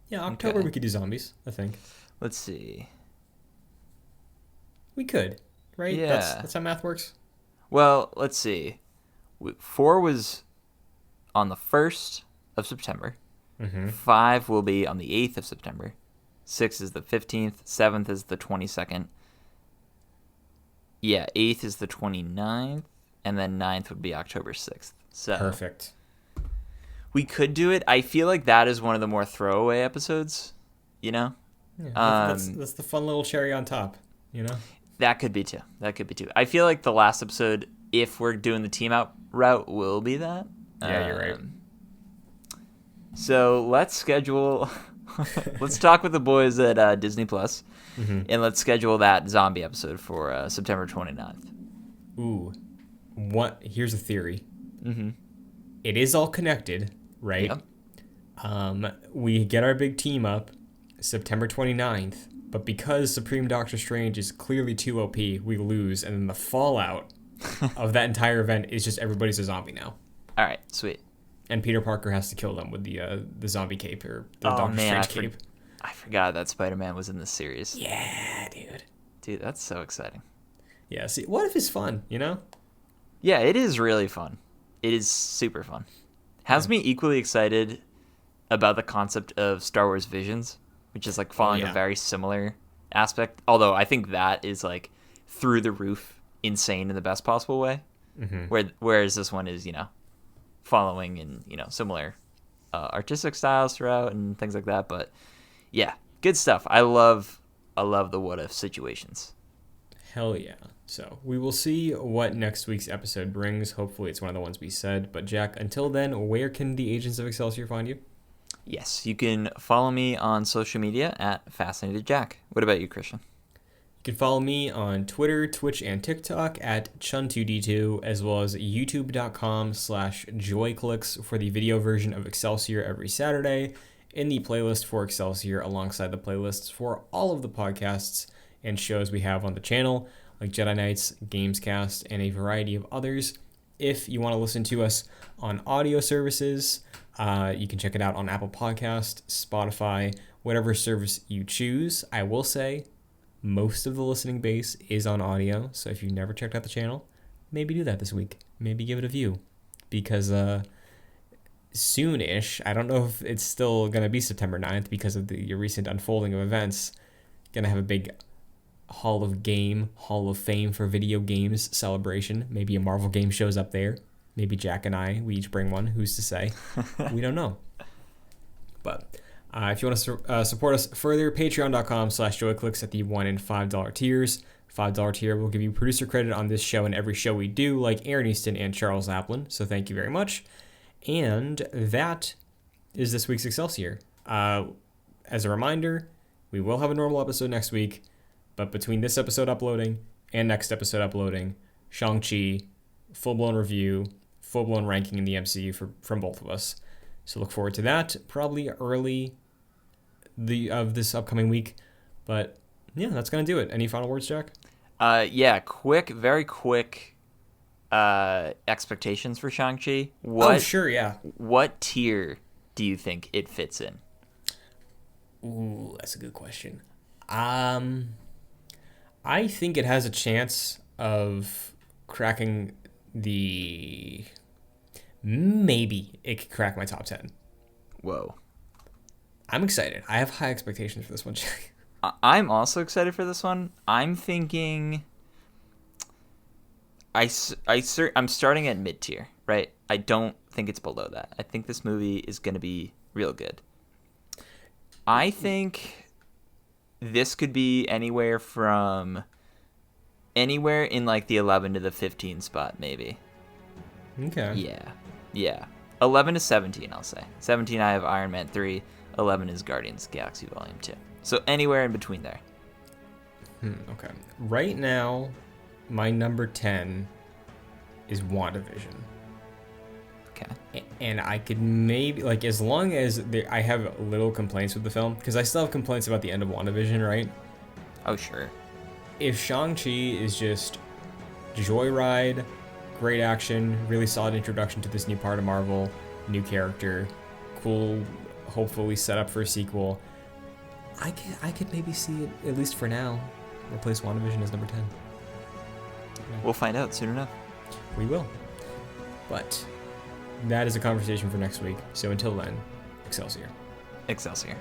Speaker 2: Yeah, October
Speaker 3: Okay.
Speaker 2: we could do zombies, I think.
Speaker 3: Let's see.
Speaker 2: We could, right?
Speaker 3: Yeah.
Speaker 2: That's how math works.
Speaker 3: Well, let's see. 4 was on the 1st of September. 5 will be on the 8th of September. 6 is the 15th. 7th is the 22nd. Yeah, 8th is the 29th. And then 9th would be October 6th. So
Speaker 2: Perfect.
Speaker 3: we could do it. I feel like that is one of the more throwaway episodes,
Speaker 2: Yeah, that's the fun little cherry on top,
Speaker 3: That could be too. I feel like the last episode, if we're doing the team out route, will be that.
Speaker 2: Yeah, you're right.
Speaker 3: So let's schedule. Let's talk with the boys at Disney Plus, and let's schedule that zombie episode for September 29th.
Speaker 2: Ooh, here's a theory. It is all connected, right?
Speaker 3: Yep.
Speaker 2: We get our big team up September 29th, but because Supreme Doctor Strange is clearly too OP, we lose, and then the fallout of that entire event is just everybody's a zombie now.
Speaker 3: All right, sweet.
Speaker 2: And Peter Parker has to kill them with the zombie cape or the Doctor Strange cape.
Speaker 3: I forgot that Spider-Man was in this series.
Speaker 2: Yeah, dude.
Speaker 3: Dude, that's so exciting.
Speaker 2: Yeah, see, what if it's fun,
Speaker 3: Yeah, it is really fun. It is super fun. Has me equally excited about the concept of Star Wars Visions. which is like following
Speaker 2: yeah.
Speaker 3: a very similar aspect. Although I think that is like through the roof insane in the best possible way. Whereas this one is, following in, similar artistic styles throughout and things like that. But yeah, good stuff. I love the what if situations.
Speaker 2: Hell yeah. So we will see what next week's episode brings. Hopefully it's one of the ones we said. But Jack, until then, where can the Agents of Excelsior find you?
Speaker 3: Yes, you can follow me on social media at Fascinated Jack. What about you, Christian?
Speaker 2: You can follow me on Twitter, Twitch, and TikTok at Chun2D2, as well as youtube.com/joyclicks for the video version of Excelsior every Saturday, in the playlist for Excelsior alongside the playlists for all of the podcasts and shows we have on the channel, like Jedi Knights, Gamescast, and a variety of others. If you want to listen to us on audio services, you can check it out on Apple Podcast, Spotify, whatever service you choose. I will say, most of the listening base is on audio, so if you've never checked out the channel, maybe do that this week. Maybe give it a view, because soon-ish, I don't know if it's still going to be September 9th because of the recent unfolding of events, going to have a big Hall of Fame for video games celebration. Maybe a Marvel game shows up there. Maybe Jack and I, we each bring one. Who's to say? We don't know. But if you want to support us further, patreon.com/joyclicks at the $1 and $5 tiers. $5 tier will give you producer credit on this show and every show we do, like Aaron Easton and Charles Applin. So thank you very much. And that is this week's Excelsior. As a reminder, we will have a normal episode next week, but between this episode uploading and next episode uploading, Shang-Chi, full-blown review, full-blown ranking in the MCU from both of us. So look forward to that, probably early of this upcoming week. But yeah, that's going to do it. Any final words, Jack?
Speaker 3: Yeah, very quick expectations for Shang-Chi.
Speaker 2: Oh, sure, yeah.
Speaker 3: What tier do you think it fits in?
Speaker 2: Ooh, that's a good question. I think it has a chance of cracking maybe it could crack my top 10.
Speaker 3: Whoa.
Speaker 2: I'm excited. I have high expectations for this one, Jack.
Speaker 3: I'm also excited for this one. I'm thinking I'm starting at mid-tier, right? I don't think it's below that. I think this movie is going to be real good. I think this could be anywhere in like the 11 to the 15 spot, maybe.
Speaker 2: Okay.
Speaker 3: Yeah. 11 to 17, I'll say. 17, I have Iron Man 3. 11 is Guardians of the Galaxy Volume 2. So anywhere in between there.
Speaker 2: Okay. Right now, my number 10 is WandaVision.
Speaker 3: Okay.
Speaker 2: And I could maybe, like, as long as I have little complaints with the film, because I still have complaints about the end of WandaVision, right?
Speaker 3: Oh, sure.
Speaker 2: If Shang-Chi is just joyride, great action, really solid introduction to this new part of Marvel, new character, cool, hopefully set up for a sequel, I could maybe see it, at least for now, replace WandaVision as number 10. Yeah.
Speaker 3: We'll find out soon enough.
Speaker 2: We will. But that is a conversation for next week. So until then, Excelsior.
Speaker 3: Excelsior.